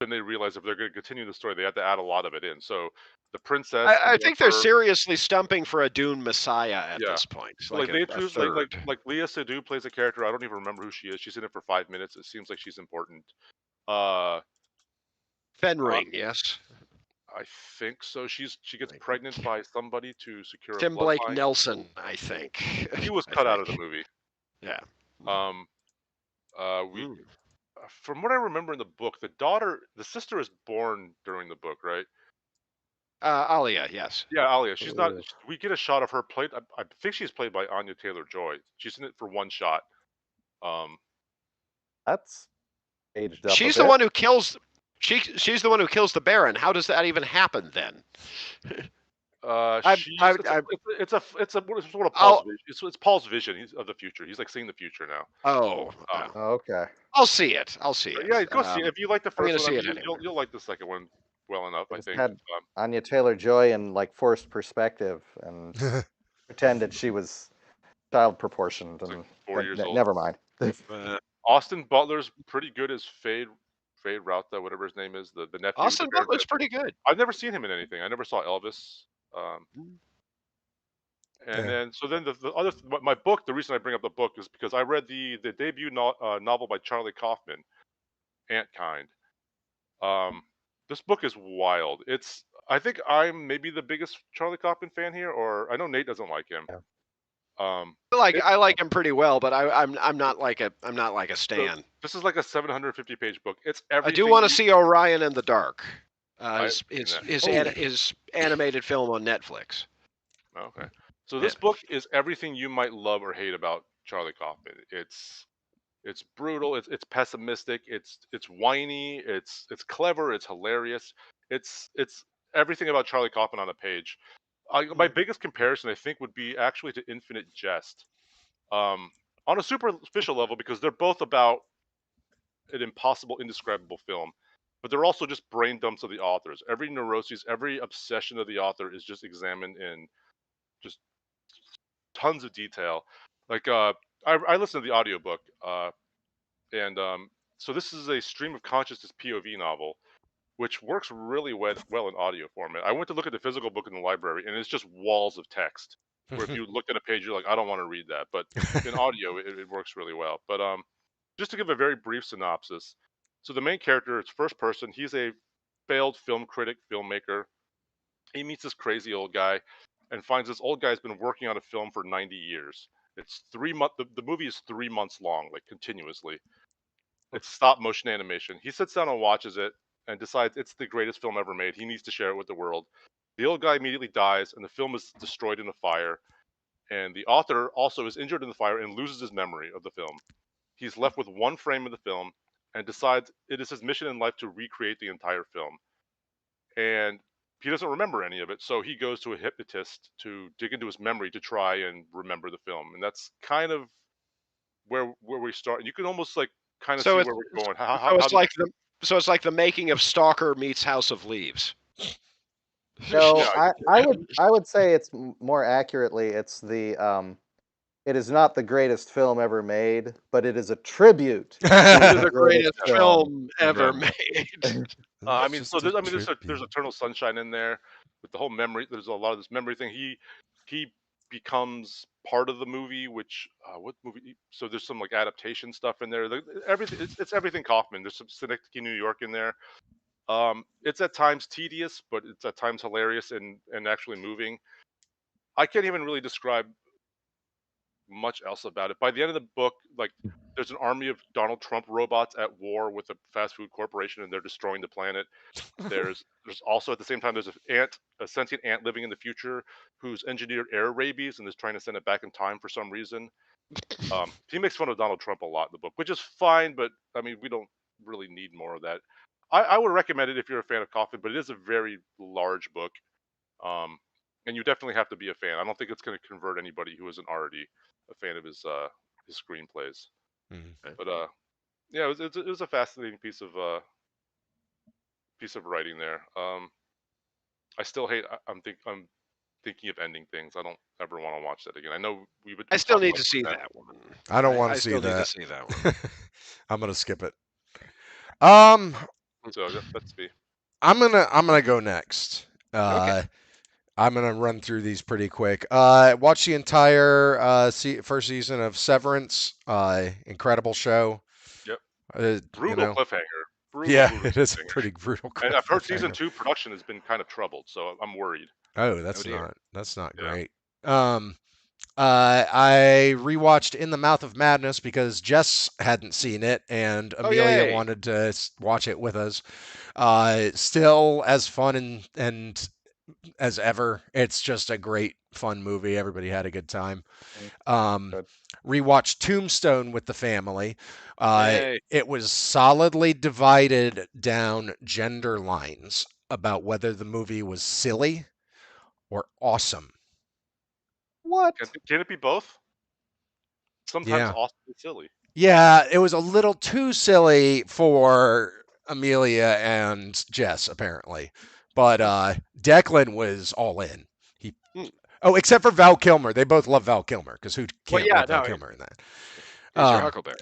then they realized if they're going to continue the story, they had to add a lot of it in. So the princess, I and the think they're emperor, seriously stumping for a Dune Messiah at yeah, this point. like they a introduced third. like Leah Seydoux plays a character. I don't even remember who she is. She's in it for 5 minutes. It seems like she's important. Uh, Fenring, yes. I think so. She gets pregnant by somebody to secure a Tim Blake bloodline. Nelson, I think. He was cut out of the movie. Yeah. Um, we Mm. from what I remember in the book, the sister is born during the book, right? Alia, yes. Yeah, Alia. She's not. Ugh. We get a shot of her played. I think she's played by Anya Taylor-Joy. She's in it for one shot. Um, That's aged up She's a the bit. one who kills. She's the one who kills the Baron. How does that even happen then? she's I- it's sort of I'll- Paul's vision. It's Paul's vision. He's of the future. He's like seeing the future now. Oh, Okay. I'll see it. I'll see it. Yeah, go see it. If you like the I'm first gonna one, see it you'll, anyway. you'll like the second one well enough, I Just think. had Anya Taylor-Joy in like forced perspective and pretended she was child proportioned, It's and like 4 years old. never mind. Austin Butler's pretty good as Fade Rauta, whatever his name is, the nephew. Austin Butler's pretty good. I've never seen him in anything. I never saw Elvis. And then the other my book. The reason I bring up the book is because I read the debut novel by Charlie Kaufman, Antkind. This book is wild. I think I'm maybe the biggest Charlie Kaufman fan here, or I know Nate doesn't like him. Yeah. I like him pretty well, but I'm not like a stan. This is like a 750-page book. It's I everything. do want to see Orion in the Dark. I've His animated film on Netflix. Okay. So this book is everything you might love or hate about Charlie Kaufman. It's brutal. It's pessimistic. It's whiny. It's clever. It's hilarious. It's everything about Charlie Kaufman on a page. My biggest comparison, I think, would be actually to Infinite Jest, on a superficial level, because they're both about an impossible, indescribable film, but they're also just brain dumps of the authors. Every neuroses, every obsession of the author is just examined in just tons of detail. Like I listened to the audiobook, and so this is a stream of consciousness POV novel, which works really well in audio format. I went to look at the physical book in the library, and it's just walls of text. Where if you look at a page, you're like, I don't want to read that. But in audio, it works really well. But just to give a very brief synopsis, so the main character, it's first person. He's a failed film critic, filmmaker. He meets this crazy old guy, and finds this old guy's been working on a film for 90 years. It's 3 months. The movie is 3 months long, like continuously. It's stop motion animation. He sits down and watches it and decides it's the greatest film ever made. He needs to share it with the world. The old guy immediately dies, and the film is destroyed in a fire. And the author also is injured in the fire and loses his memory of the film. He's left with one frame of the film and decides it is his mission in life to recreate the entire film. And he doesn't remember any of it, so he goes to a hypnotist to dig into his memory to try and remember the film. And that's kind of where we start. And you can almost like kind of see where we're going. So it's like the making of Stalker meets House of Leaves. No, Yeah. I would say it's more accurately, it's the it is not the greatest film ever made, but it is a tribute to The greatest film ever made. I mean, so there's Eternal Sunshine in there with the whole memory. There's a lot of this memory thing. He becomes part of the movie. Which what movie? So there's some like adaptation stuff in there. Everything it's everything Kaufman. There's some Synecdoche, New York in there. It's at times tedious, but it's at times hilarious and actually moving. I can't even really describe much else about it. By the end of the book, like there's an army of Donald Trump robots at war with a fast food corporation, and they're destroying the planet. There's also at the same time there's a sentient ant living in the future who's engineered air rabies and is trying to send it back in time for some reason. He makes fun of Donald Trump a lot in the book, which is fine, but I mean we don't really need more of that. I would recommend it if you're a fan of Kaufman, but it is a very large book, and you definitely have to be a fan. I don't think it's going to convert anybody who isn't already a fan of his screenplays. Mhm. But yeah, it was a fascinating piece of writing there. I still hate. I'm thinking of ending things. I don't ever want to watch that again. I know we would. I still need to see that one. I don't want to see still need to that. see that one. I'm gonna skip it. Um, So let's be. I'm gonna go next. Okay. I'm gonna run through these pretty quick. Watch the entire first season of Severance. Incredible show. Yep. Brutal cliffhanger. Brutal, Yeah, brutal it is a cliffhanger. pretty brutal. And I've heard season cliffhanger. 2 production has been kind of troubled, so I'm worried. Oh, that's dear. not Yeah. great. I rewatched In the Mouth of Madness because Jess hadn't seen it and Amelia yay. wanted to watch it with us. Still as fun and as ever. It's just a great fun movie. Everybody had a good time. Good. Rewatched Tombstone with the family. Yay. It was solidly divided down gender lines about whether the movie was silly or awesome. What? Can it be both? Sometimes Yeah. awesome and silly. Yeah, it was a little too silly for Amelia and Jess, apparently. But Declan was all in. Except for Val Kilmer. They both love Val Kilmer because who can't love Val Kilmer in that? He's your Huckleberry.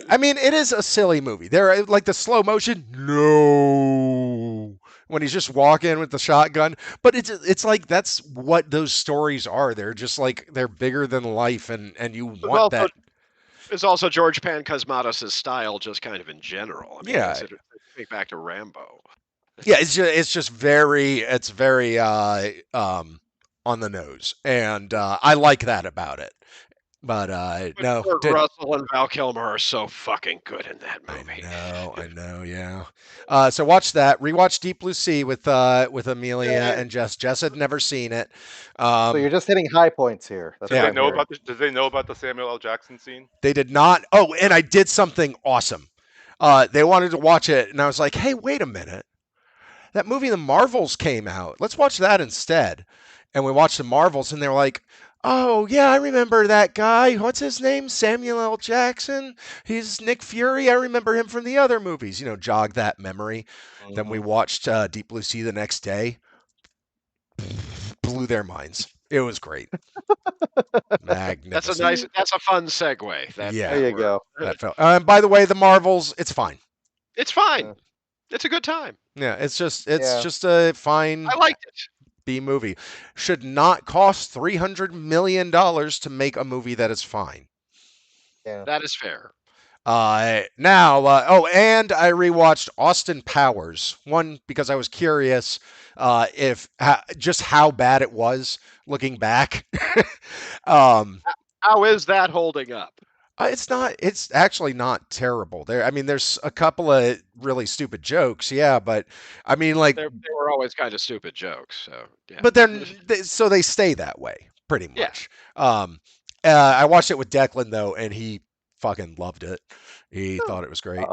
I mean, it is a silly movie. There, like the slow motion, no, when he's just walking with the shotgun. But it's like that's what those stories are. They're just like they're bigger than life, and you want that. It's also George Pancosmatos' style, just kind of in general. I mean, Yeah. think back to Rambo. Yeah, it's just very on the nose, and I like that about it. But no, Kurt Russell and Val Kilmer are so fucking good in that movie. I know, yeah. So watch that. Rewatch Deep Blue Sea with Amelia and Jess. Jess had never seen it. So you're just hitting high points here. That's Did what they I'm know hearing. about did they know about the Samuel L. Jackson scene? They did not. Oh, and I did something awesome. They wanted to watch it, and I was like, hey, wait a minute. That movie, The Marvels, came out. Let's watch that instead. And we watched The Marvels, and they were like, oh, yeah, I remember that guy. What's his name? Samuel L. Jackson? He's Nick Fury. I remember him from the other movies. Jog that memory. Mm-hmm. Then we watched Deep Blue Sea the next day. Blew their minds. It was great. Magnificent. That's a fun segue. Yeah. There you go. That felt. By the way, The Marvels, it's fine. It's fine. Yeah. It's a good time. Yeah, it's just a fine I liked it. B movie. Should not cost $300 million to make a movie that is fine. Yeah. That is fair. And I rewatched Austin Powers. One, because I was curious just how bad it was looking back. How is that holding up? It's actually not terrible. There's a couple of really stupid jokes, yeah, but I mean, like they were always kind of stupid jokes, so yeah. But so they stay that way pretty much. I watched it with Declan though, and he fucking loved it. He thought it was great.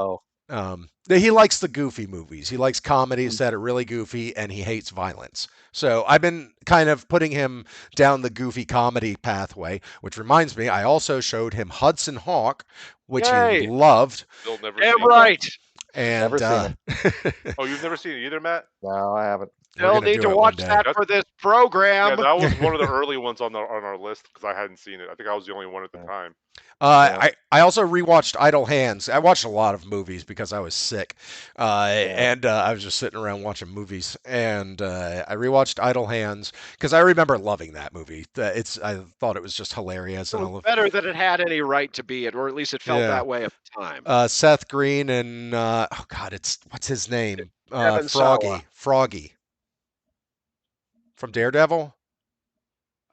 He likes the goofy movies. He likes comedies that are really goofy, and he hates violence. So I've been kind of putting him down the goofy comedy pathway, which reminds me, I also showed him Hudson Hawk, which he loved. Still never Damn seen right. And Never seen Oh, you've never seen it either, Matt? No, I haven't. We're Still gonna need do to it one watch day. that for this program. Yeah, that was one of the early ones on our list because I hadn't seen it. I think I was the only one at the time. I also rewatched Idle Hands. I watched a lot of movies because I was sick, and I was just sitting around watching movies. And I rewatched Idle Hands because I remember loving that movie. I thought it was just hilarious, It and I was love better than it had any right to be, or at least it felt that way at the time. Seth Green and oh god, what's his name? Devon Sawa. Froggy from Daredevil.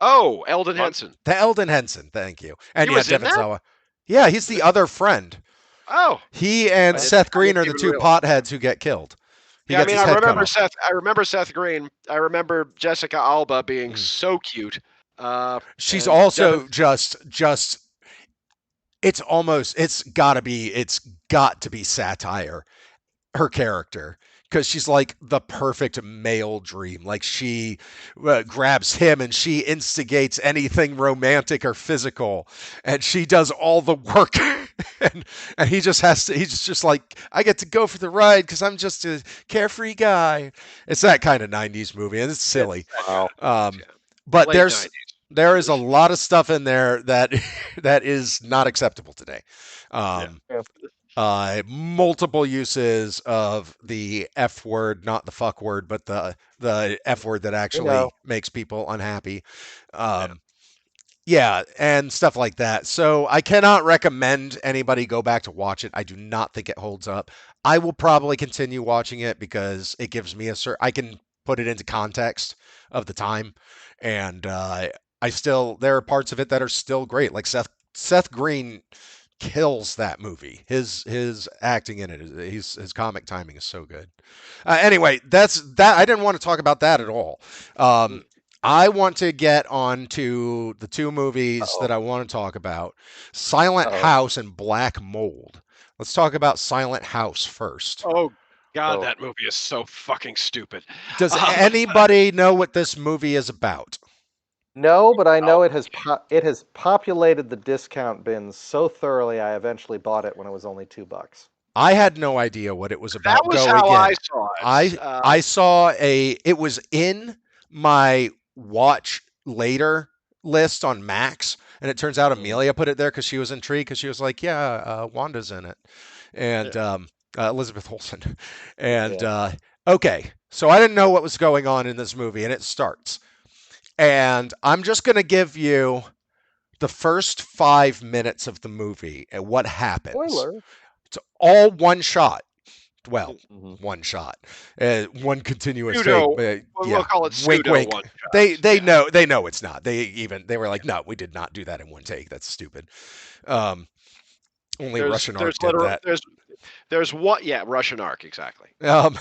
Oh, Eldon Henson. The Eldon Henson, thank you. And He was in Devon that? Sawa. Yeah, he's the other friend. Oh, He and I Seth Green didn't are the even two realize potheads who get killed. He yeah, I gets mean, his I head cut remember off. Seth. I remember Seth Green. I remember Jessica Alba being so cute. She's and also Devon- just it's got to be satire, her character, because she's like the perfect male dream. Like she grabs him and she instigates anything romantic or physical, and she does all the work. and he just has to. He's just like, I get to go for the ride because I'm just a carefree guy. It's that kind of '90s movie, and it's silly. Wow. But Late 90s. there is a lot of stuff in there that that is not acceptable today. Multiple uses of the F word, not the fuck word, but the F word that actually makes people unhappy. Yeah, and stuff like that. So I cannot recommend anybody go back to watch it. I do not think it holds up. I will probably continue watching it because it gives me I can put it into context of the time, and there are parts of it that are still great. Like Seth Green kills that movie. His acting in it, his comic timing is so good. Anyway, that's that. I didn't want to talk about that at all. I want to get on to the two movies that I want to talk about: Silent House and Black Mold. Let's talk about Silent House first. Oh God, that movie is so fucking stupid. Does anybody know what this movie is about? No, but I know it has populated the discount bins so thoroughly. I eventually bought it when it was only $2. I had no idea what it was about. That was how I saw it. I saw it was in my watch later list on Max, and it turns out Amelia put it there because she was intrigued because she was like, yeah, Wanda's in it, and Elizabeth Olsen, and okay, so I didn't know what was going on in this movie, and it starts, and I'm just gonna give you the first 5 minutes of the movie and what happens. Spoiler. It's all one shot. Well, one shot, one continuous pseudo, take. we'll call it wink, pseudo wink. one shot. They know it's not. They were like, no, we did not do that in one take. That's stupid. Only Russian Ark did that. There's what? Yeah, Russian Ark, exactly. And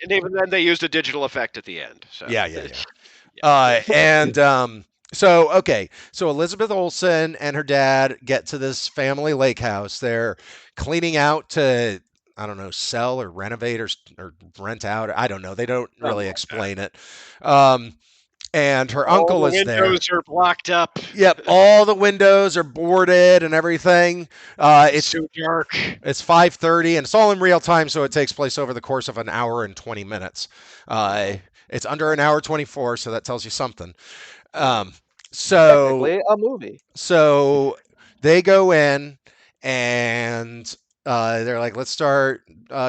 even then, they used a digital effect at the end. So. So Elizabeth Olsen and her dad get to this family lake house. They're cleaning out to, I don't know, sell or renovate or rent out. I don't know. They don't really explain it. And her uncle is there. All the windows are blocked up. Yep, all the windows are boarded and everything. It's so dark. It's 5:30, and it's all in real time, so it takes place over the course of an hour and 20 minutes. It's under an hour 24, so that tells you something. Technically a movie. So they go in and they're like, let's start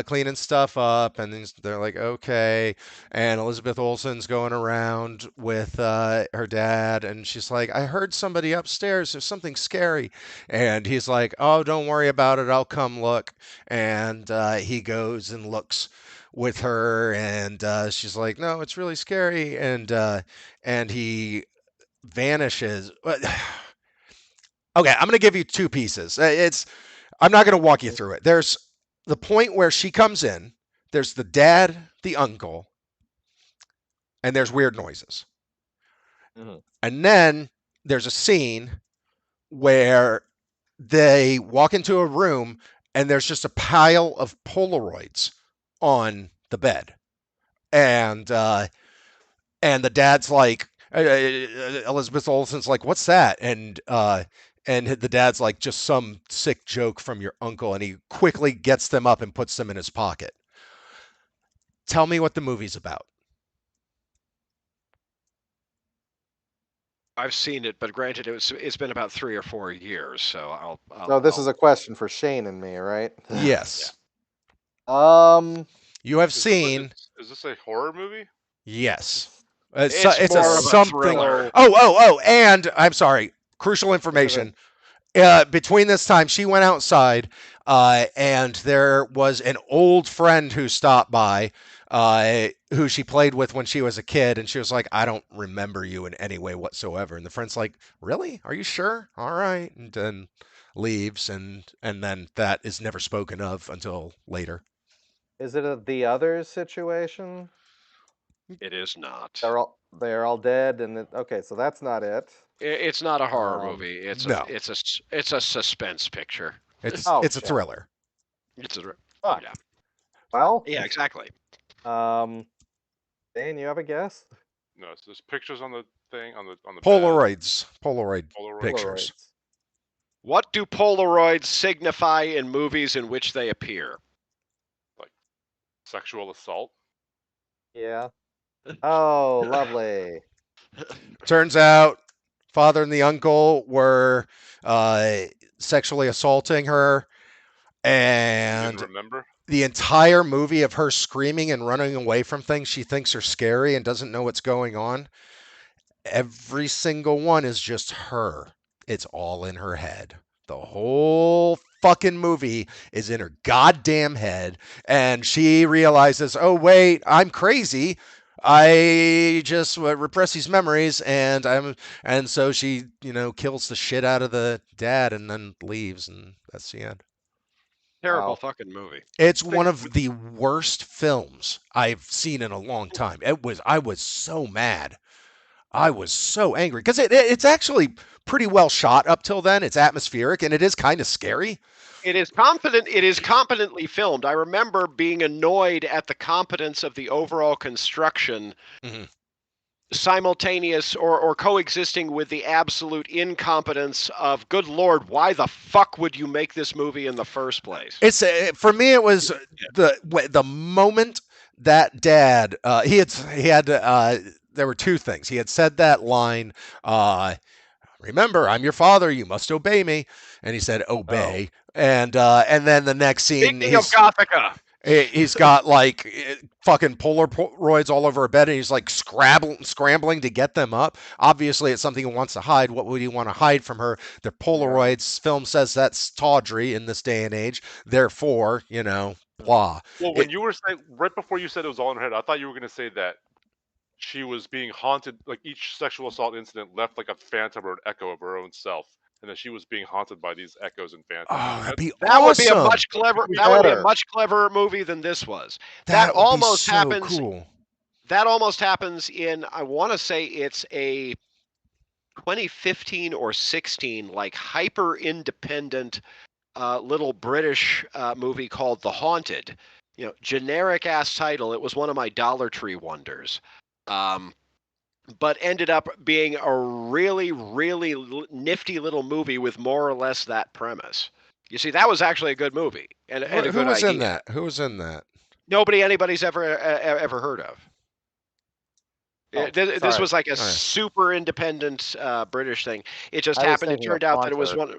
cleaning stuff up. And they're like, okay. And Elizabeth Olsen's going around with her dad. And she's like, I heard somebody upstairs. There's something scary. And he's like, oh, don't worry about it. I'll come look. And he goes and looks with her. And she's like, no, it's really scary. And he vanishes. Okay, I'm going to give you two pieces. I'm not going to walk you through it. There's the point where she comes in, there's the dad, the uncle, and there's weird noises. And then there's a scene where they walk into a room and there's just a pile of Polaroids on the bed. And the dad's like, Elizabeth Olsen's like, what's that? And the dad's like, just some sick joke from your uncle. And he quickly gets them up and puts them in his pocket. Tell me what the movie's about. I've seen it, but granted, it's been about 3 or 4 years, so So this is a question for Shane and me, right? Yes. Um, You have Is seen. this a horror movie? Yes. It's It's a more of a something. thriller. Oh, and I'm sorry. Crucial information. Between this time, she went outside, and there was an old friend who stopped by, who she played with when she was a kid, and she was like, "I don't remember you in any way whatsoever." And the friend's like, "Really? Are you sure? All right," and then leaves, and then that is never spoken of until later. is it a The Others situation? It is not. They're all dead, and okay, so that's not it. It's not a horror Um, movie. No, It's a suspense picture. Oh, it's a shit. thriller. It's a Fuck. yeah. Well, Yeah, exactly. Dane, you have a guess? No, so there's pictures on the thing on the bed. Polaroid Polaroid. pictures. Polaroids. What do Polaroids signify in movies in which they appear? Sexual assault. Yeah. Oh, lovely. Turns out, father and the uncle were sexually assaulting her, You and didn't remember? the entire movie of her screaming and running away from things she thinks are scary and doesn't know what's going on. Every single one is just her. It's all in her head. The whole fucking movie is in her goddamn head, and she realizes, oh wait, I'm crazy. I just repress these memories, and so she, kills the shit out of the dad and then leaves, and that's the end. Terrible Wow. fucking movie. It's one of the worst films I've seen in a long time. I was so mad. I was so angry because it's actually pretty well shot up till then. It's atmospheric and it is kind of scary. It is confident. It is competently filmed. I remember being annoyed at the competence of the overall construction, Mhm. simultaneous or coexisting with the absolute incompetence of, good lord, why the fuck would you make this movie in the first place? It's for me. It was the moment that dad he had there were two things. He had said that line. Remember, I'm your father. You must obey me. And he said, obey. And then the next scene, Speaking of Gothica, he's got like fucking Polaroids all over her bed, and he's like scrambling to get them up. Obviously, it's something he wants to hide. What would he want to hide from her? They're Polaroids. Film says that's tawdry in this day and age. Therefore, blah. Well, when you were saying right before you said it was all in her head, I thought you were going to say that she was being haunted. Like each sexual assault incident left like a phantom or an echo of her own self, and that she was being haunted by these echoes and phantoms. Oh, that'd be that would be a awesome. much clever. That would be a much cleverer movie than this was. That would almost be so happens. Cool. That almost happens in. I want to say it's a 2015 or 16, like hyper independent little British movie called The Haunted. Generic ass title. It was one of my Dollar Tree wonders. But ended up being a really, really nifty little movie with more or less that premise. You see, that was actually a good movie and a good Who was idea. in that? Who was in that? Nobody anybody's ever heard of. This was like a super independent British thing. It just happened. It turned out that it was one.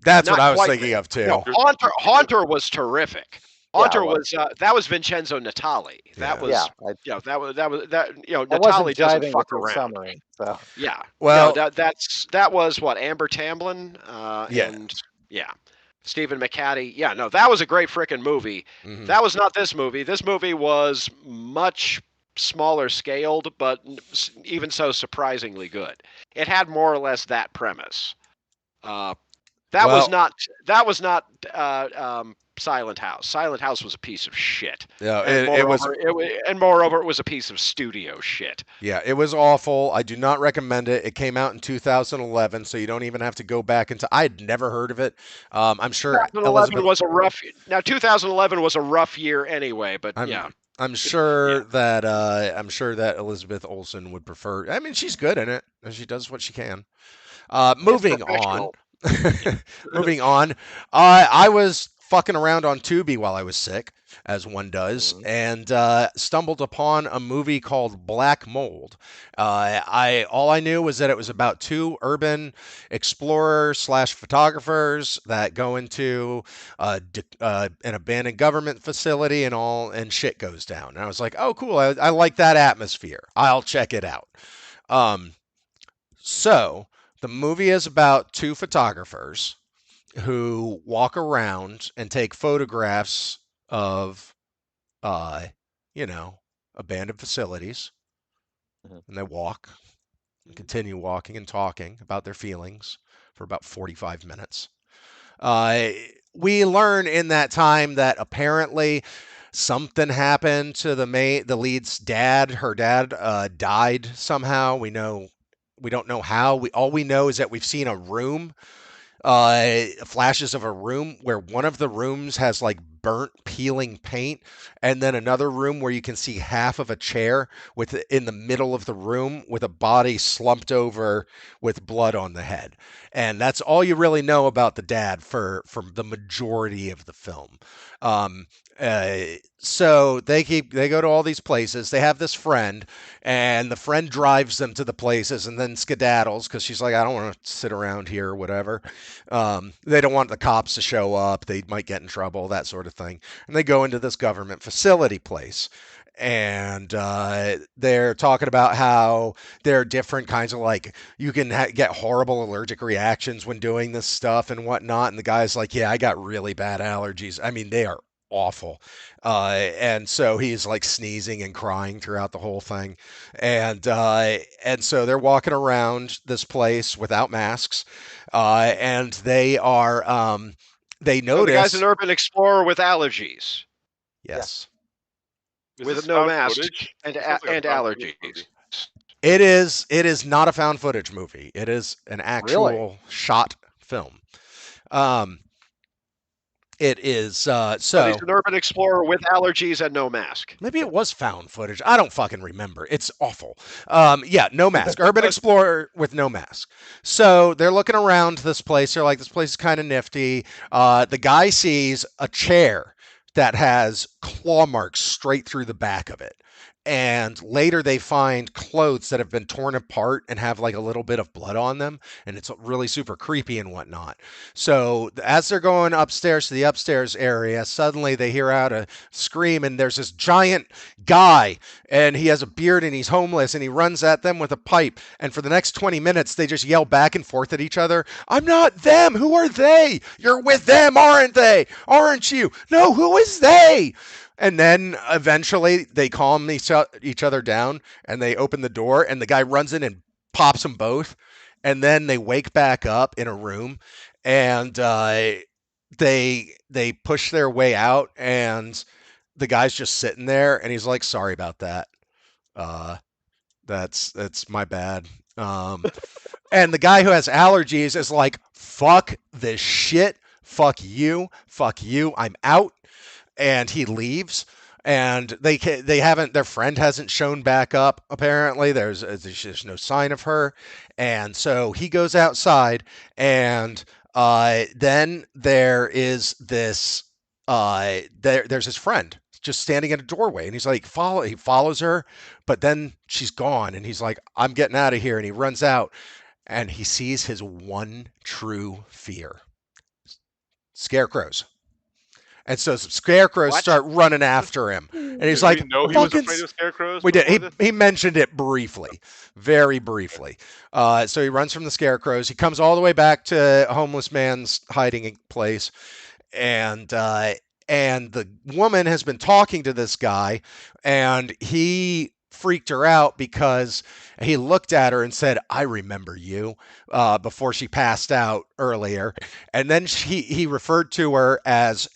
That's what I was thinking of too. No, Haunter was terrific. Haunter was that was Vincenzo Natali. That was Natali doesn't fuck around. Summary, so. Yeah. Well, that was what, Amber Tamblyn and Stephen McHattie. Yeah, no, that was a great frickin' movie. Mm-hmm. That was not this movie. This movie was much smaller scaled, but even so surprisingly good. It had more or less that premise. That was not Silent House. Silent House was a piece of shit. Yeah, and moreover, it was a piece of studio shit. Yeah, it was awful. I do not recommend it. It came out in 2011, so you don't even have to go back into. I'd never heard of it. I'm sure 2011 was a rough. Now 2011 was a rough year anyway, but I'm sure that Elizabeth Olsen would prefer. I mean, she's good in it, and she does what she can. Moving on. Moving on. I was fucking around on Tubi while I was sick, as one does, and stumbled upon a movie called Black Mold. All I knew was that it was about two urban explorers slash photographers that go into an abandoned government facility and shit goes down. And I was like, oh, cool. I like that atmosphere. I'll check it out. So the movie is about two photographers who walk around and take photographs of, abandoned facilities. And they walk and continue walking and talking about their feelings for about 45 minutes. We learn in that time that apparently something happened to the lead's dad. Her dad died somehow. We don't know how. All we know is that we've seen a room, flashes of a room where one of the rooms has like burnt peeling paint, and then another room where you can see half of a chair in the middle of the room with a body slumped over with blood on the head. And that's all you really know about the dad for the majority of the film. So they go to all these places. They have this friend, and the friend drives them to the places and then skedaddles because she's like, I don't want to sit around here or whatever. They don't want the cops to show up. They might get in trouble, that sort of thing. And they go into this government facility place. And they're talking about how there are different kinds of, like, you can get horrible allergic reactions when doing this stuff and whatnot. And the guy's like, yeah, I got really bad allergies. I mean, they are awful. And so he's like sneezing and crying throughout the whole thing. And so they're walking around this place without masks. And they are, they So the notice. guy's an urban explorer with allergies. Yes. With no mask and allergies. It is not a found footage movie. It is an actual shot film. It is But he's an urban explorer with allergies and no mask. maybe it was found footage. I don't fucking remember. It's awful. Yeah, no mask. Urban explorer with no mask. So they're looking around this place. They're like, this place is kind of nifty. The guy sees a chair that has claw marks straight through the back of it. And later they find clothes that have been torn apart and have like a little bit of blood on them. And it's really super creepy and whatnot. So as they're going upstairs to the upstairs area, suddenly they hear out a scream, and there's this giant guy, and he has a beard and he's homeless, and he runs at them with a pipe. And for the next 20 minutes, they just yell back and forth at each other. I'm not them. Who are they? You're with them, aren't they? Aren't you? No, who is they? And then eventually they calm each other down, and they open the door, and the guy runs in and pops them both. And then they wake back up in a room, and they push their way out, and the guy's just sitting there, and he's like, sorry about that. That's my bad. And the guy who has allergies is like, fuck this shit. Fuck you. I'm out. And he leaves, and their friend hasn't shown back up. Apparently, there's no sign of her, and so he goes outside, and then there is this there's his friend just standing in a doorway, and he's like, he follows her, but then she's gone, and he's like, I'm getting out of here, and he runs out, and he sees his one true fear: scarecrows. And so some scarecrows start running after him. And he's like, we know he was afraid of scarecrows? We did. He mentioned it briefly, very briefly. So he runs from the scarecrows. He comes all the way back to a homeless man's hiding place. And the woman has been talking to this guy, and he freaked her out because he looked at her and said, I remember you, before she passed out earlier. And then he referred to her as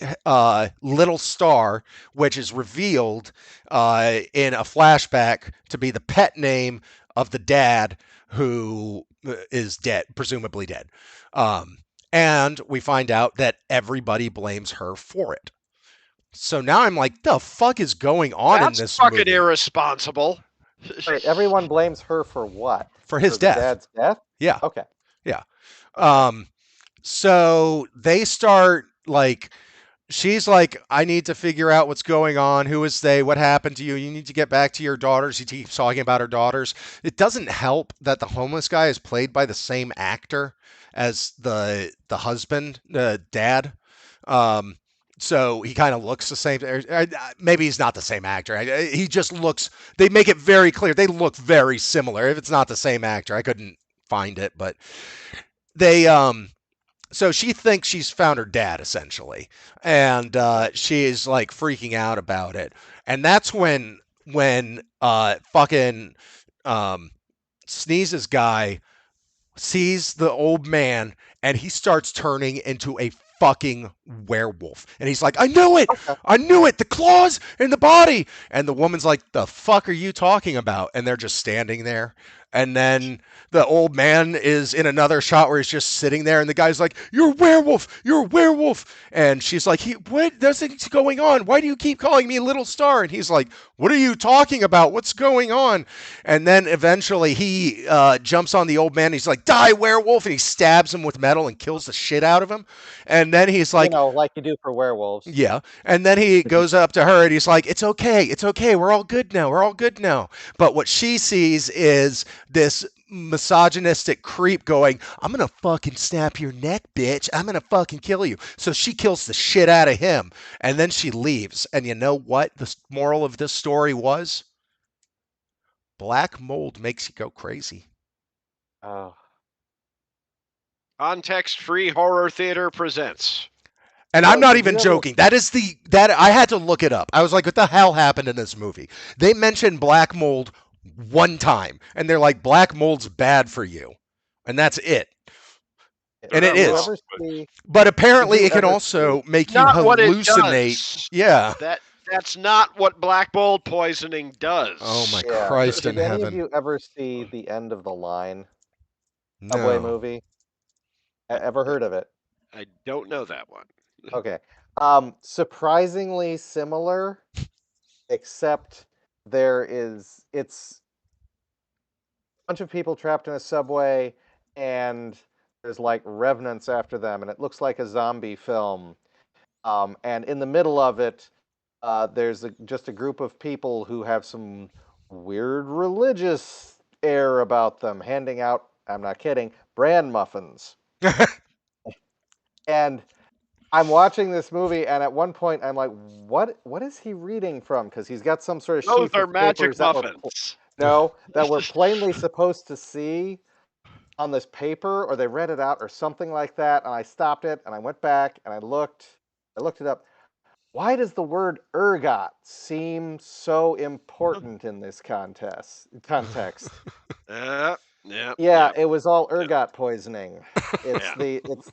Little Star, which is revealed in a flashback to be the pet name of the dad, who is dead, presumably dead. And we find out that everybody blames her for it. So now I'm like, the fuck is going on in this That's fucking movie? irresponsible. Wait, everyone blames her for what? For his death. The dad's death? Yeah. Okay. Yeah. So they start like she's like, I need to figure out what's going on. Who is they? What happened to you? You need to get back to your daughters. He keeps talking about her daughters. It doesn't help that the homeless guy is played by the same actor as the husband, the dad. Um, so he kind of looks the same. Maybe he's not the same actor. He just looks. They make it very clear. They look very similar. If it's not the same actor, I couldn't find it, but they so she thinks she's found her dad essentially, and she is like freaking out about it. And that's when fucking um, Sneezes guy sees the old man and he starts turning into a fucking werewolf. And he's like, I knew it! Okay. I knew it! The claws in the body! And the woman's like, the fuck are you talking about? And they're just standing there. And then the old man is in another shot where he's just sitting there, and the guy's like, "You're a werewolf! You're a werewolf!" And she's like, "What? There's things going on. Why do you keep calling me Little Star?" And he's like, "What are you talking about? What's going on?" And then eventually he jumps on the old man. And he's like, "Die, werewolf!" And he stabs him with metal and kills the shit out of him. And then he's like, like you do for werewolves. yeah. And then he goes up to her and he's like, it's okay. It's okay. We're all good now. We're all good now. But what she sees is this misogynistic creep going, I'm going to fucking snap your neck, bitch. I'm going to fucking kill you. So she kills the shit out of him. And then she leaves. And you know what the moral of this story was? Black mold makes you go crazy. Oh. Context-free horror theater presents. And Well, I'm not did even you ever- joking. That I had to look it up. I was like, what the hell happened in this movie? They mentioned black mold one time, and they're like, black mold's bad for you. And that's it. And it They're is. not Ever wrong, but- see- But apparently Did you it can ever also make you Not what it hallucinate. does. Yeah. That's not what black mold poisoning does. Oh my Yeah. Christ Did in any of heaven. you ever see The End of the Line? Subway No. movie? Ever heard of it? I don't know that one. Okay. Surprisingly similar, except it's a bunch of people trapped in a subway, and there's like revenants after them, and it looks like a zombie film. And in the middle of it, there's just a group of people who have some weird religious air about them, handing out, I'm not kidding, bran muffins. And I'm watching this movie, and at one point, I'm like, "What is he reading from?" Because he's got some sort of Those sheaf are of magic papers that muffins. that we're plainly supposed to see on this paper, or they read it out, or something like that. And I stopped it, and I went back, and I looked it up. Why does the word ergot seem so important in this context? Yeah, it was all ergot poisoning. It's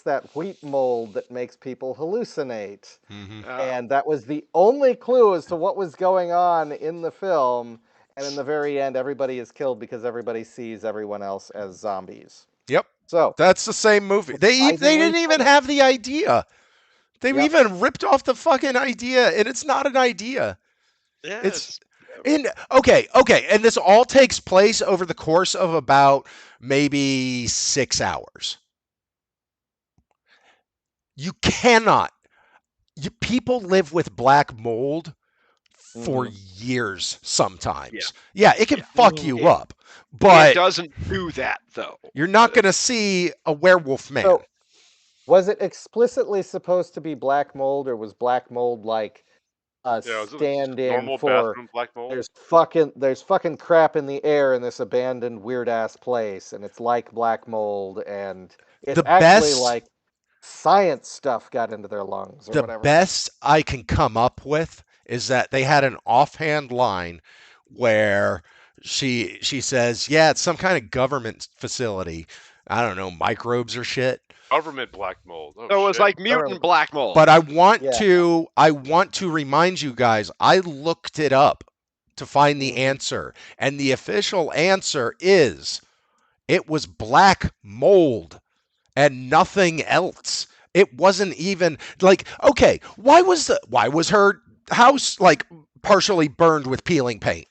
that wheat mold that makes people hallucinate. Mhm. And that was the only clue as to what was going on in the film. And in the very end, everybody is killed because everybody sees everyone else as zombies. Yep. So That's the same movie. They surprisingly didn't even funny. have the idea. They Yep. even ripped off the fucking idea, and it's not an idea. Yes. Okay, and this all takes place over the course of about maybe 6 hours. You cannot. People live with black mold for years sometimes. Yeah, it can fuck you up, It but doesn't do that though. you're not going to see a werewolf man. So, was it explicitly supposed to be black mold, or was black mold like a Yeah, it was just stand-in normal for bathroom black mold. there's fucking crap in the air in this abandoned weird ass place, and it's like black mold, and it's The actually best- like science stuff got into their lungs or The whatever. best I can come up with is that they had an offhand line where she says, "Yeah, it's some kind of government facility. I don't know, microbes or shit." Government black mold. Oh, So it was shit. like mutant black mold. But I want Yeah. to remind you guys, I looked it up to find the Mhm. answer, and the official answer is it was black mold and nothing else. It wasn't even like, okay, why was her house like partially burned with peeling paint?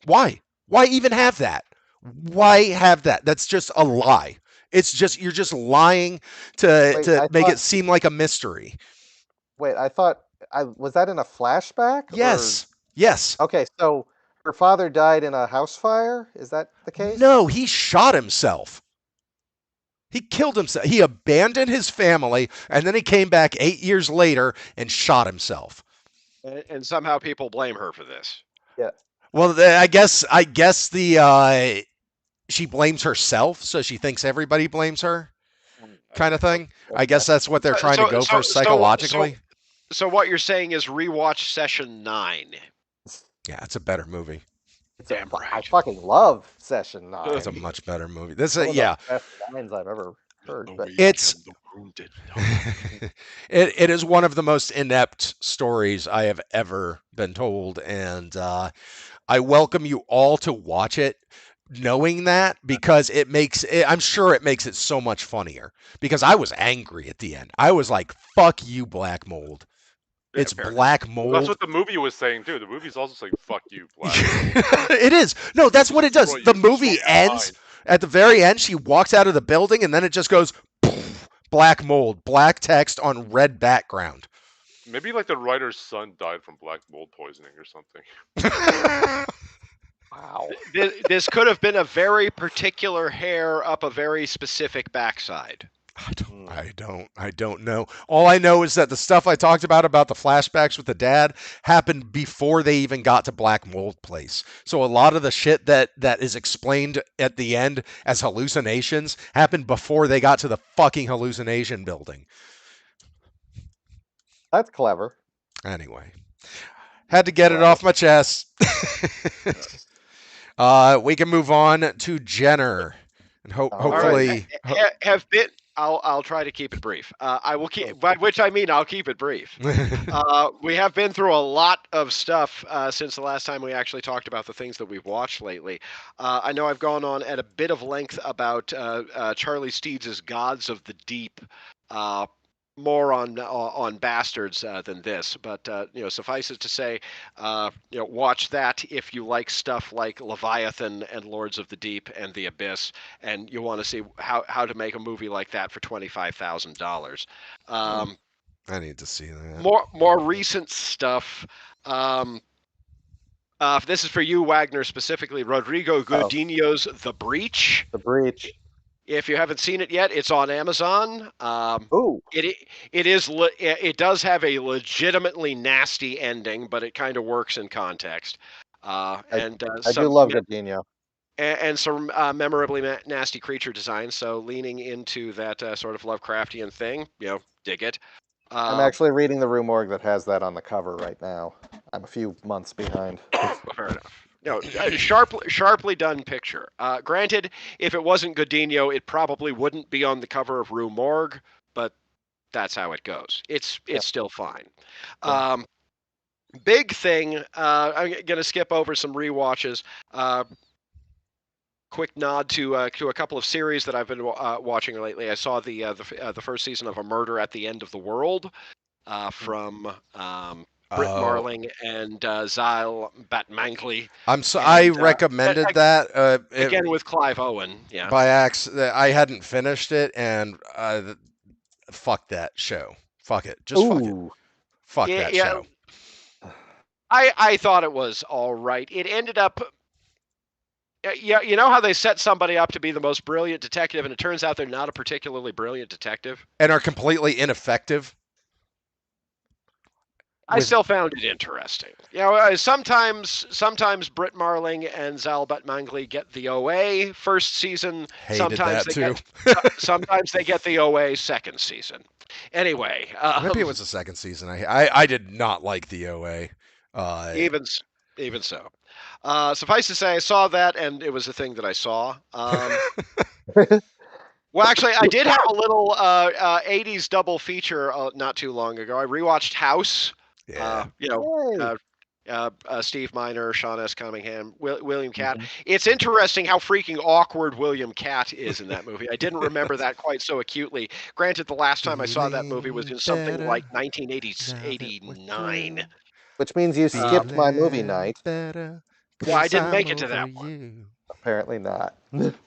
Why? Why even have that? Why have that? That's just a lie. It's just you're just lying to Wait, I make thought- it seem like a mystery. Wait, I thought was that in a flashback? Yes. Yes. Okay, so her father died in a house fire? Is that the case? No, he shot himself. He killed himself. He abandoned his family, and then he came back 8 years later and shot himself. And somehow people blame her for this. Yeah. Well, I guess the she blames herself, so she thinks everybody blames her, kind of thing. I guess that's what they're trying to go for psychologically. So what you're saying is rewatch Session 9. Yeah, it's a better movie. Damn right. I fucking love Session 9. It's a much better movie. This One of yeah. the best lines I've ever heard. But It's it is one of the most inept stories I have ever been told, and I welcome you all to watch it, knowing that, because it makes it, I'm sure it makes it so much funnier. Because I was angry at the end. I was like, "Fuck you, Black Mold." Yeah, It's fair. Black Mold. That's what the movie was saying too. The movie's also saying "fuck you, Black." It is. No, that's what it does. Destroy The you, movie destroy ends mine. at the very end. She walks out of the building, and then it just goes Black Mold, black text on red background. Maybe like the writer's son died from black mold poisoning or something. wow. This could have been a very particular hair up a very specific backside. I don't know. All I know is that the stuff I talked about the flashbacks with the dad happened before they even got to Black Mold Place. So a lot of the shit that is explained at the end as hallucinations happened before they got to the fucking hallucination building. That's clever. Anyway, had to get it off my chest. We can move on to Jenner, and hopefully have been. I'll try to keep it brief. I will keep, by which I mean I'll keep it brief. We have been through a lot of stuff since the last time we actually talked about the things that we've watched lately. I know I've gone on at a bit of length about Charlie Steeds's Gods of the Deep. More on Bastards than this, but suffice it to say, watch that if you like stuff like Leviathan and Lords of the Deep and The Abyss, and you want to see how to make a movie like that for $25,000. I need to see that. More recent stuff. This is for you, Wagner, specifically. Rodrigo Godinho's The Breach. The Breach. If you haven't seen it yet, it's on Amazon. It does have a legitimately nasty ending, but it kind of works in context. I do love Godinho. And some memorably nasty creature design. So leaning into that sort of Lovecraftian thing, dig it. I'm actually reading the Rue Morgue that has that on the cover right now. I'm a few months behind. Fair enough. Sharply done picture. Granted, if it wasn't Godinho, it probably wouldn't be on the cover of Rue Morgue, but that's how it goes. It's still fine. Yeah. Big thing. I'm gonna skip over some rewatches. Quick nod to a couple of series that I've been watching lately. I saw the first season of A Murder at the End of the World from Britt Marling and Zyle Batmangley. I recommended that again with Clive Owen. Yeah. By accident, I hadn't finished it, and fuck that show. Fuck it. Just fuck it. Fuck that show. I thought it was all right. It ended up. Yeah, you know how they set somebody up to be the most brilliant detective, and it turns out they're not a particularly brilliant detective, and are completely ineffective. I still found it interesting. Sometimes Britt Marling and Zal Batmangley get the OA first season. Sometimes they get the OA second season. Anyway, maybe it was the second season. I did not like the OA. Even so. Suffice to say, I saw that, and it was a thing that I saw. Well, actually, I did have a little 80s double feature not too long ago. I rewatched House. Yeah. Steve Miner, Sean S. Cunningham, William Catt. Mm-hmm. It's interesting how freaking awkward William Catt is in that movie. I didn't remember that quite so acutely. Granted, the last time I saw that movie was in something like 1989. Which means you skipped my movie night. Well, I didn't make it to that one. Apparently not.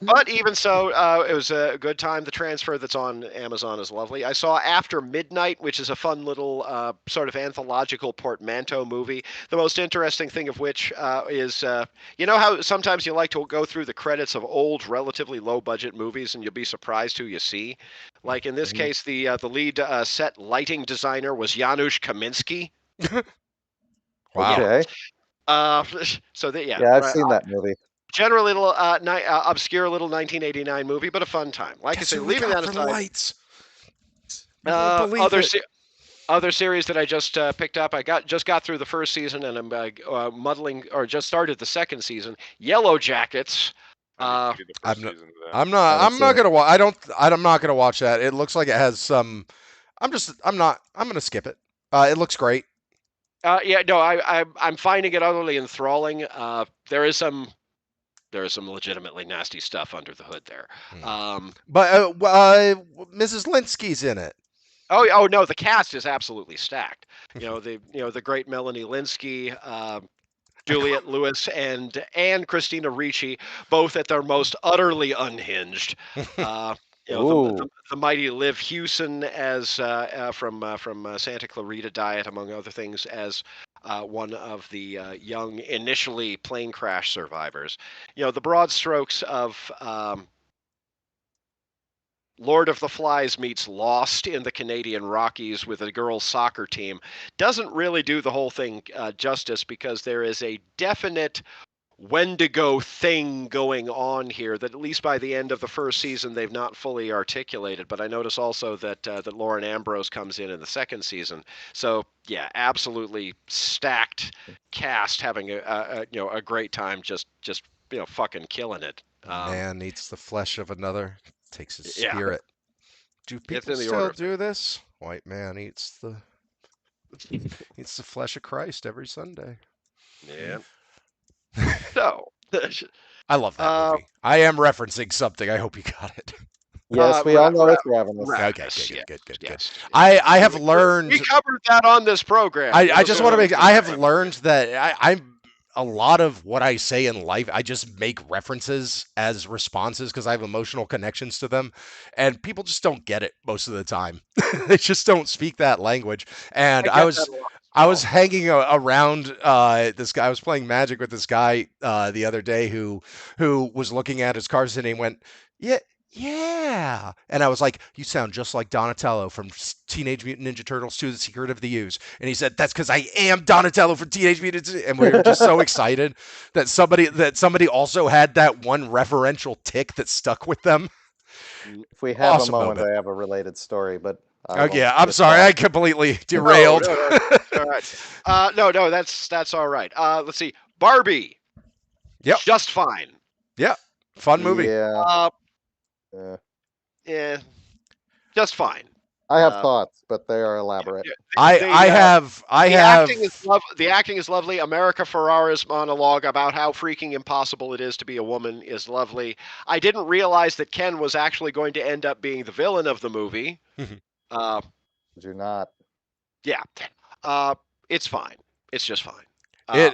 But even so, it was a good time. The transfer that's on Amazon is lovely. I saw After Midnight, which is a fun little sort of anthological portmanteau movie. The most interesting thing of which is, you know how sometimes you like to go through the credits of old, relatively low-budget movies, and you'll be surprised who you see. Like in this case, the lead set lighting designer was Janusz Kaminski. Wow. Okay. So that Yeah, I've seen that movie. generally a little obscure little 1989 movie, but a fun time. Like Guess I say, who we leaving got that for aside, lights? You won't believe it. other series that I just picked up. I just got through the first season, and I'm muddling or just started the second season. Yellow Jackets. I need to get the first I'm not. season of that. I'm not. Haven't I'm seen not it. gonna watch. I'm not gonna watch that. It looks like it has some. I'm not. I'm gonna skip it. It looks great. Yeah, no, I'm finding it utterly enthralling. There is some legitimately nasty stuff under the hood there. But Mrs. Linsky's in it. Oh no, the cast is absolutely stacked. The great Melanie Linsky, Juliette Lewis, and Christina Ricci, both at their most utterly unhinged. The mighty Liv Hewson as from Santa Clarita Diet, among other things, as one of the young initially plane crash survivors. The broad strokes of Lord of the Flies meets Lost in the Canadian Rockies with a girls' soccer team doesn't really do the whole thing justice, because there is a definite Wendigo thing going on here that, at least by the end of the first season, they've not fully articulated. But I notice also that Lauren Ambrose comes in the second season. So yeah, absolutely stacked cast, having a great time, just fucking killing it. Man eats the flesh of another, takes his Yeah. spirit. Do It's people in the still order of do this? White man eats the flesh of Christ every Sunday. Yeah. So, I love that movie. I am referencing something. I hope you got it. Yes, we all know it's Ravenous. Okay, good. Yes. I have learned. We covered that on this program. I just want to make. I have learned that I'm a lot of what I say in life. I just make references as responses because I have emotional connections to them, and people just don't get it most of the time. They just don't speak that language. And I was hanging around this guy. I was playing Magic with this guy the other day who was looking at his cards, and he went, yeah. And I was like, you sound just like Donatello from Teenage Mutant Ninja Turtles 2, The Secret of the Ooze. And he said, that's because I am Donatello from Teenage Mutant. And we were just so excited that somebody also had that one referential tick that stuck with them. If we have Awesome a moment, moment. I have a related story, but I'm sorry, I completely derailed. No, all right. No, that's all right. Let's see. Barbie. Yep. Just fine. Yeah. Fun movie. Yeah. Yeah. Just fine. I have thoughts, but they are elaborate. The acting is lovely. America Ferrera's monologue about how freaking impossible it is to be a woman is lovely. I didn't realize that Ken was actually going to end up being the villain of the movie. Did you not? Yeah. It's fine. It's just fine. I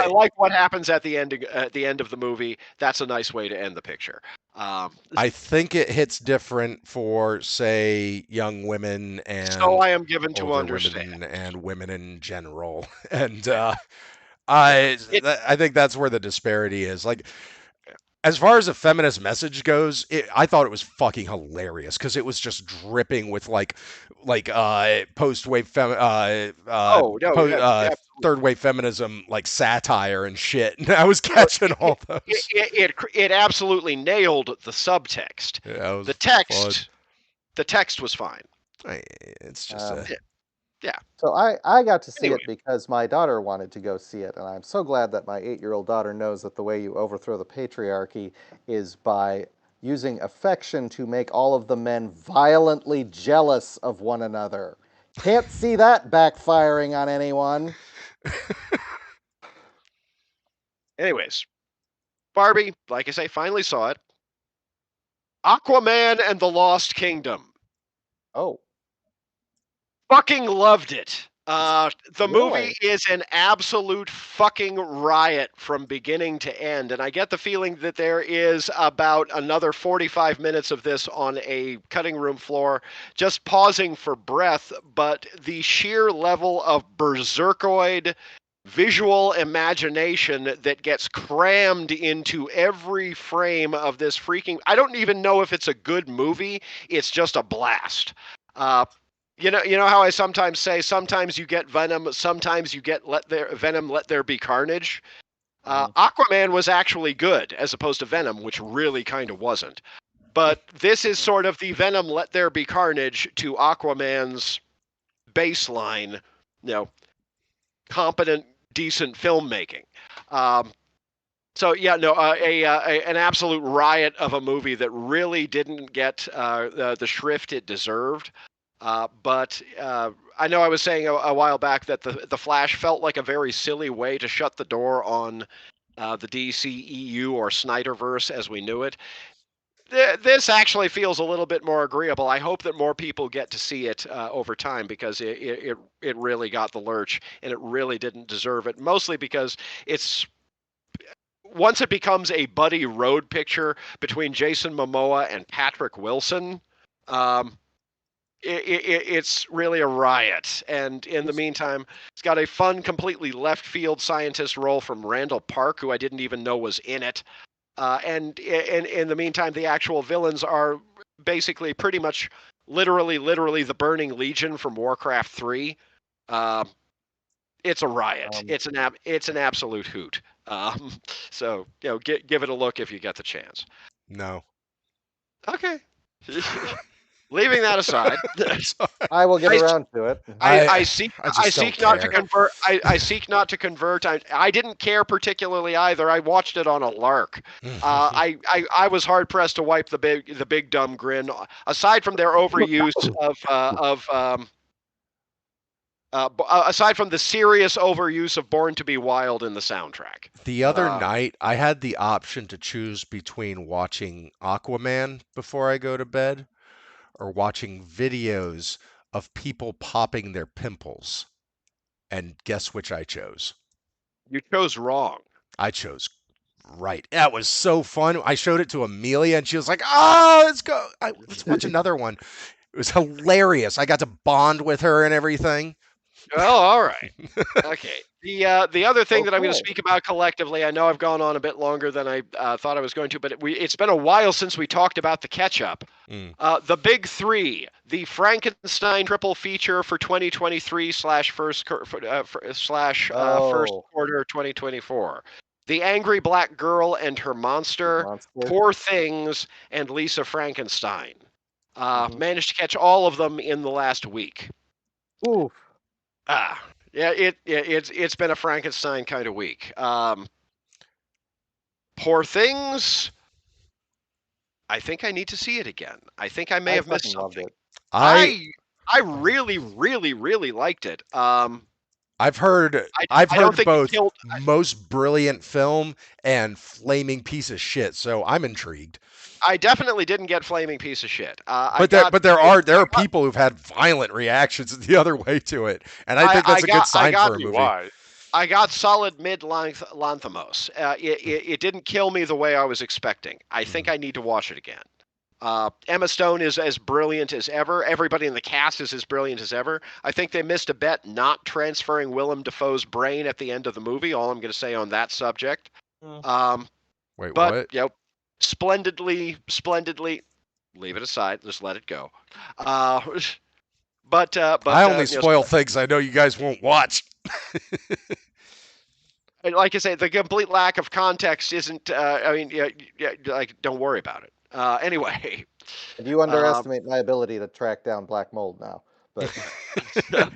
like what happens at the end of the movie. That's a nice way to end the picture. I think it hits different for, say, young women and so I am given to older understand, women and women in general. And I think that's where the disparity is. Like, as far as a feminist message goes, I thought it was fucking hilarious because it was just dripping with post-wave third-wave feminism, like satire and shit. And I was catching all those. It absolutely nailed the subtext. Yeah, the text was fine. It's just yeah. So I got to see it because my daughter wanted to go see it, and I'm so glad that my 8-year-old daughter knows that the way you overthrow the patriarchy is by using affection to make all of the men violently jealous of one another. Can't see that backfiring on anyone. Anyways, Barbie, like I say, finally saw it. Aquaman and the Lost Kingdom. Oh. Fucking loved it. The Really? movie is an absolute fucking riot from beginning to end, and I get the feeling that there is about another 45 minutes of this on a cutting room floor, just pausing for breath, but the sheer level of berserkoid visual imagination that gets crammed into every frame of this freaking... I don't even know if it's a good movie, it's just a blast. You know how I sometimes say, sometimes you get Venom, sometimes you get Venom, let there be carnage. Aquaman was actually good, as opposed to Venom, which really kind of wasn't. But this is sort of the Venom, let there be carnage to Aquaman's baseline, competent, decent filmmaking. So yeah, no, an absolute riot of a movie that really didn't get the shrift it deserved. But I know I was saying a while back that the Flash felt like a very silly way to shut the door on the DCEU or Snyderverse as we knew it. This actually feels a little bit more agreeable. I hope that more people get to see it over time, because it really got the lurch, and it really didn't deserve it. Mostly because once it becomes a buddy road picture between Jason Momoa and Patrick Wilson, it's really a riot. And in the meantime, it's got a fun, completely left field scientist role from Randall Park, who I didn't even know was in it. And in the meantime, the actual villains are basically pretty much literally the Burning Legion from Warcraft 3. It's a riot. It's an absolute hoot. So give it a look if you get the chance. No. Okay. Leaving that aside, I will get around to it. I seek not to care. convert. I seek not to convert. I didn't care particularly either. I watched it on a lark. I was hard pressed to wipe the big dumb grin. Aside from their overuse aside from the serious overuse of Born to Be Wild in the soundtrack. The other night, I had the option to choose between watching Aquaman before I go to bed or watching videos of people popping their pimples. And guess which I chose? You chose wrong. I chose right. That was so fun. I showed it to Amelia, and she was like, "Oh, let's go. Let's watch another one." It was hilarious. I got to bond with her and everything. Oh, all right. Okay. The other thing that I'm going to speak about collectively, I know I've gone on a bit longer than I thought I was going to, but it's been a while since we talked about the catch-up. The big three, the Frankenstein triple feature for 2023 / first quarter 2024. The Angry Black Girl and Her Monster, Poor Things, and Lisa Frankenstein. Managed to catch all of them in the last week. Oof. Yeah, it's been a Frankenstein kind of week. Poor Things. I think I need to see it again. I think I may have missed something. I really, really, really liked it. I've heard both most brilliant film and flaming piece of shit, so I'm intrigued. I definitely didn't get flaming piece of shit. But there are people who've had violent reactions the other way to it, and I think that's a good sign for a movie. I got solid mid-length Lanthimos. It didn't kill me the way I was expecting. I think I need to watch it again. Emma Stone is as brilliant as ever. Everybody in the cast is as brilliant as ever. I think they missed a bet not transferring Willem Dafoe's brain at the end of the movie. All I'm going to say on that subject. Wait, what? Splendidly, leave it aside. Just let it go. But I only spoil things I know you guys won't watch. Like I say, the complete lack of context isn't. Don't worry about it. Anyway. And you underestimate my ability to track down black mold now. But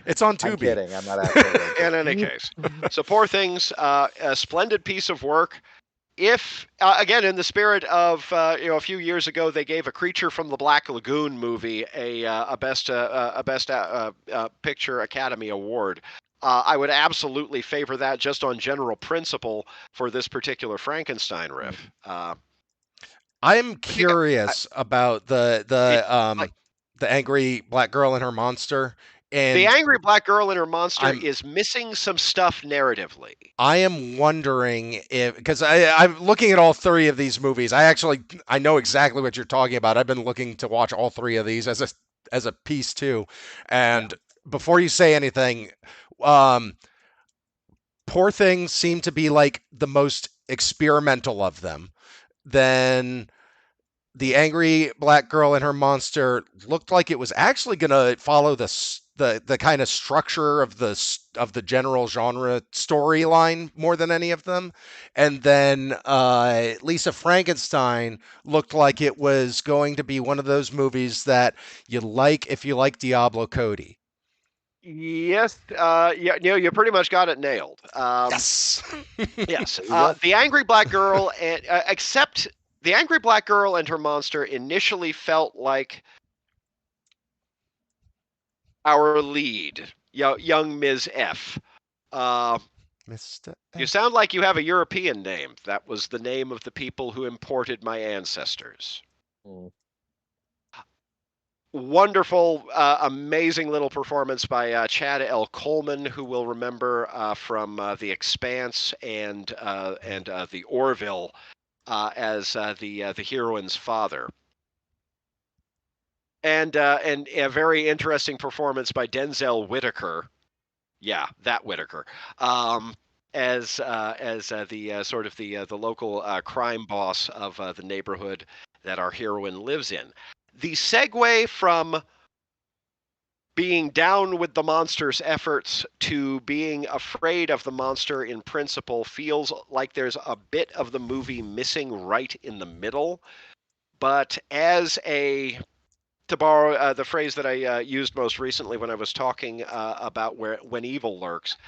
it's on Tubi. I'm kidding. I'm not actually. In any case, so Poor Things, a splendid piece of work. If again, in the spirit of a few years ago, they gave a Creature from the Black Lagoon movie a best picture Academy Award. I would absolutely favor that just on general principle for this particular Frankenstein riff. I'm curious about the angry black girl and her monster. And the angry black girl and her monster is missing some stuff narratively. I am wondering if, because I'm looking at all three of these movies. I know exactly what you're talking about. I've been looking to watch all three of these as a piece too. And before you say anything, Poor Things seem to be like the most experimental of them. Then the angry black girl and her monster looked like it was actually going to follow the kind of structure of the general genre storyline more than any of them. And then Lisa Frankenstein looked like it was going to be one of those movies that you like if you like Diablo Cody. Yes, you pretty much got it nailed. Yes. Yes. The angry black girl, except the angry black girl and her monster initially felt like our lead, young Ms. F. Mr. You sound like you have a European name. That was the name of the people who imported my ancestors. Wonderful, amazing little performance by Chad L. Coleman, who we'll remember from The Expanse and The Orville as the heroine's father. And a very interesting performance by Denzel Whitaker. Yeah, that Whitaker. As the sort of the local crime boss of the neighborhood that our heroine lives in. The segue from being down with the monster's efforts to being afraid of the monster in principle feels like there's a bit of the movie missing right in the middle. But to borrow the phrase that I used most recently when I was talking about when evil lurks,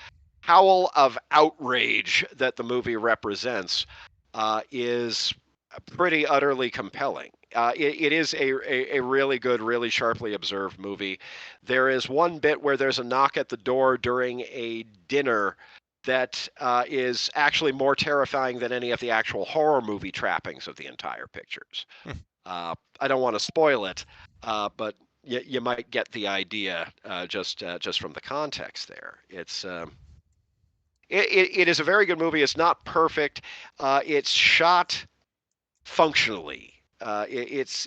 howl of outrage that the movie represents is pretty utterly compelling. It is a really good, really sharply observed movie. There is one bit where there's a knock at the door during a dinner that is actually more terrifying than any of the actual horror movie trappings of the entire pictures. I don't want to spoil it, but you might get the idea just from the context there. It is a very good movie. It's not perfect. It's shot functionally. It's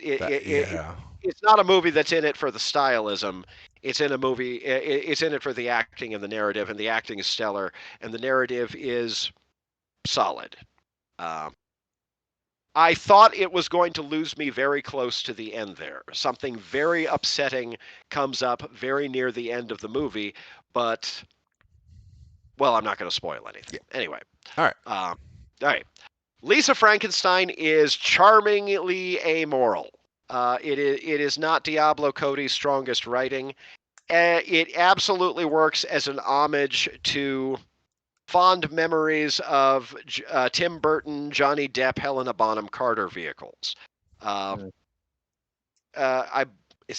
not a movie that's in it for the stylism. It's in it for the acting and the narrative, and the acting is stellar, and the narrative is solid. I thought it was going to lose me very close to the end there. Something very upsetting comes up very near the end of the movie, but, well, I'm not going to spoil anything. Yeah. Anyway. All right. Lisa Frankenstein is charmingly amoral. It is not Diablo Cody's strongest writing. It absolutely works as an homage to fond memories of Tim Burton, Johnny Depp, Helena Bonham Carter vehicles. Is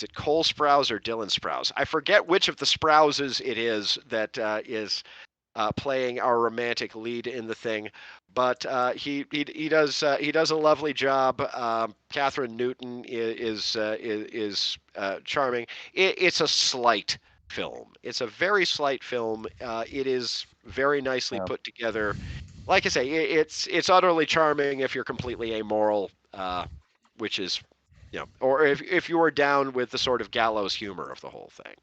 it Cole Sprouse or Dylan Sprouse? I forget which of the Sprouses it is that is playing our romantic lead in the thing, but he does a lovely job. Catherine Newton is charming. It's a slight film. It's a very slight film. It is very nicely put together. Like I say, it's utterly charming if you're completely amoral, which is, or if you are down with the sort of gallows humor of the whole thing.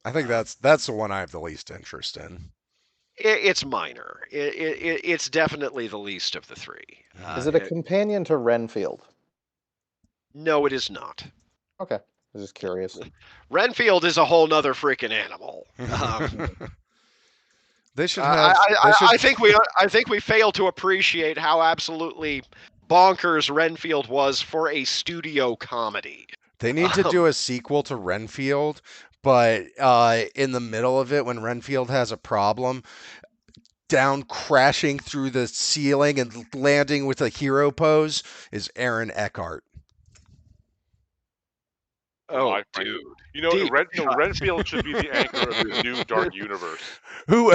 I think that's the one I have the least interest in. It's minor. It's definitely the least of the three. Is it a companion to Renfield? No, it is not. Okay, I was just curious. Renfield is a whole nother freaking animal. They should have. I think we fail to appreciate how absolutely bonkers Renfield was for a studio comedy. They need to do a sequel to Renfield, but in the middle of it, when Renfield has a problem, down crashing through the ceiling and landing with a hero pose is Aaron Eckhart. Oh, dude. Renfield should be the anchor of the new Dark Universe. Who?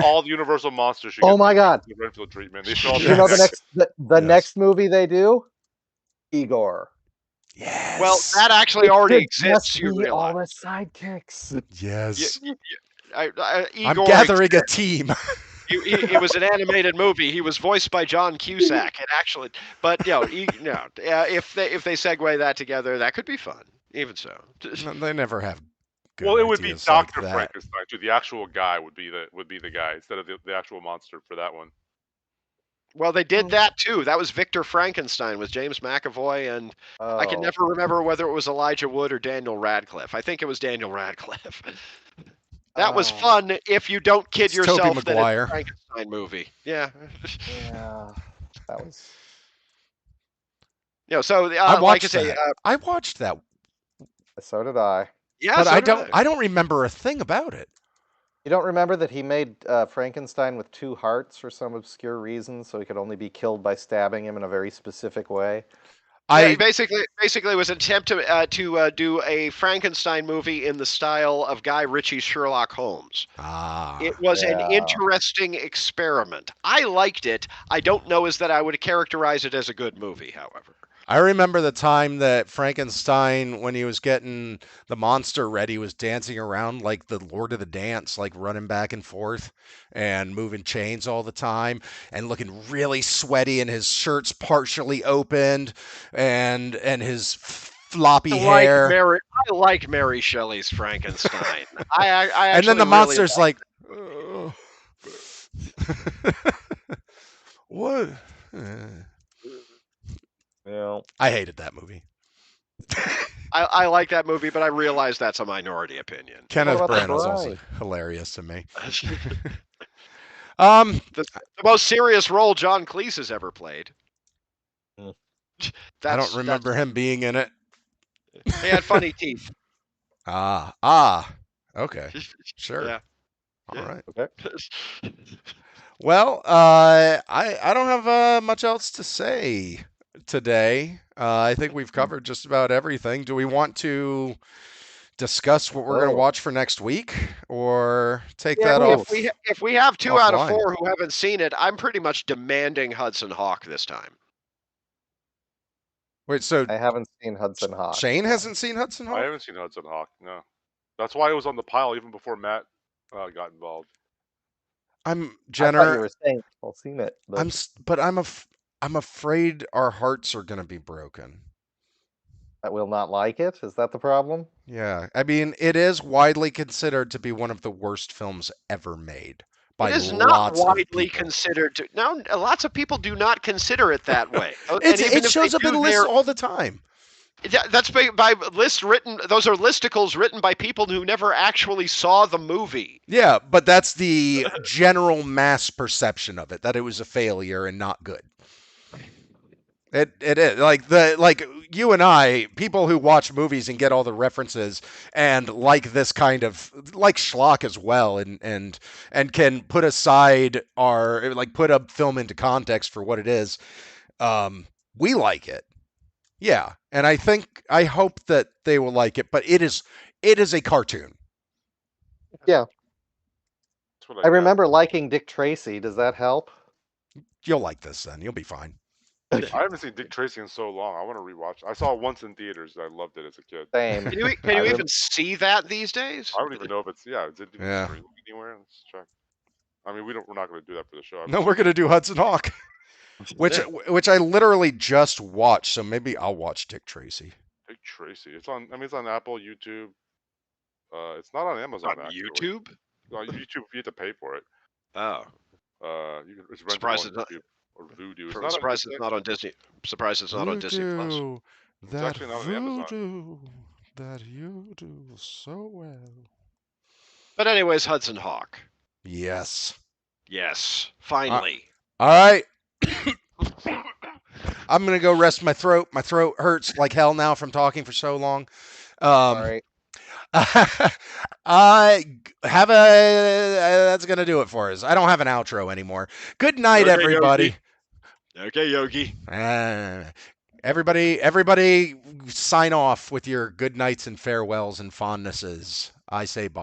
All the Universal monsters should get my God. the Renfield treatment. They should all the next movie they do? Igor. Yes. Well, that actually already exists. Just You be all realize? the sidekicks. Yes. Igor I'm gathering a team. It was an animated movie. He was voiced by John Cusack, and actually, but if they segue that together, that could be fun. Even so, No, they never have good Well, it would be ideas like Dr. that. Frankenstein too. The actual guy would be the guy instead of the actual monster for that one. well, they did that too. That was Victor Frankenstein with James McAvoy, and I can Oh. never remember whether it was Elijah Wood or Daniel Radcliffe. I think it was Daniel Radcliffe. That was fun if you don't kid It's Tobey yourself that it's Maguire. a Frankenstein movie. Yeah. Yeah, that was. So I like I watched say, that. I watched that, So did I. yeah, but so I did don't. I don't remember a thing about it. You don't remember that he made Frankenstein with 2 hearts for some obscure reason, so he could only be killed by stabbing him in a very specific way? Yeah, basically it was an attempt to do a Frankenstein movie in the style of Guy Ritchie's Sherlock Holmes. It was an interesting experiment. I liked it. I don't know as that I would characterize it as a good movie, however. I remember the time that Frankenstein, when he was getting the monster ready, was dancing around like the Lord of the Dance, like running back and forth and moving chains all the time and looking really sweaty, and his shirt's partially opened and his floppy hair. I like Mary Shelley's Frankenstein. I actually And then the really monster's like, what? Yeah. I hated that movie. I like that movie, but I realize that's a minority opinion. Kenneth What about the Branagh's also bride? hilarious to me. The most serious role John Cleese has ever played. Hmm. I don't remember him being in it. He had funny teeth. Okay, sure. Yeah. All right. Okay. Well, I don't have much else to say today. I think we've covered just about everything. Do we want to discuss what we're going to watch for next week, or take that off? If we have 2 out of offline? 4 who haven't seen it, I'm pretty much demanding Hudson Hawk this time. Wait, so I haven't seen Hudson Hawk. Shane hasn't seen Hudson I Hawk? haven't seen Hudson Hawk. No, that's why it was on the pile even before Matt got involved. I'm I thought you were saying I've seen it. But I'm afraid our hearts are going to be broken. that will not like it? Is that the problem? Yeah, I mean, it is widely considered to be one of the worst films ever made by It is lots not of widely people. considered to. Now, lots of people do not consider it that way. It shows up in lists all the time. That's by lists written. Those are listicles written by people who never actually saw the movie. Yeah, but that's the general mass perception of it, that it was a failure and not good. It is like you and I, people who watch movies and get all the references and like this kind of like schlock as well, and can put aside put a film into context for what it is. We like it, yeah, and I hope that they will like it. But it is a cartoon. Yeah. That's what I remember liking Dick Tracy. Does that help? You'll like this then. You'll be fine. I haven't seen Dick Tracy in so long. I want to rewatch. I saw it once in theaters. I loved it as a kid. Same. Can you even see that these days? I don't even know if it's is it Yeah. streaming anywhere? Let's check. I mean, we're not going to do that for the show. No, we're gonna do Hudson Hawk, which I literally just watched. So maybe I'll watch Dick Tracy. Dick Tracy. It's on. I mean, it's on Apple, YouTube. It's not on Amazon. On actually. YouTube? On YouTube, you have to pay for it. Oh. It's rentable Surprised on it's not- YouTube or Vudu. I'm surprised it's not on Disney. Surprised it's not on Disney Plus. Voodoo, that actually not on Amazon. voodoo that you do so well. But anyways, Hudson Hawk. Yes. Yes, finally. All right. I'm gonna go rest my throat. My throat hurts like hell now from talking for so long. All right. That's gonna do it for us. I don't have an outro anymore. Good night, Okay, everybody. Okay, Yogi. Everybody sign off with your good nights and farewells and fondnesses. I say bye.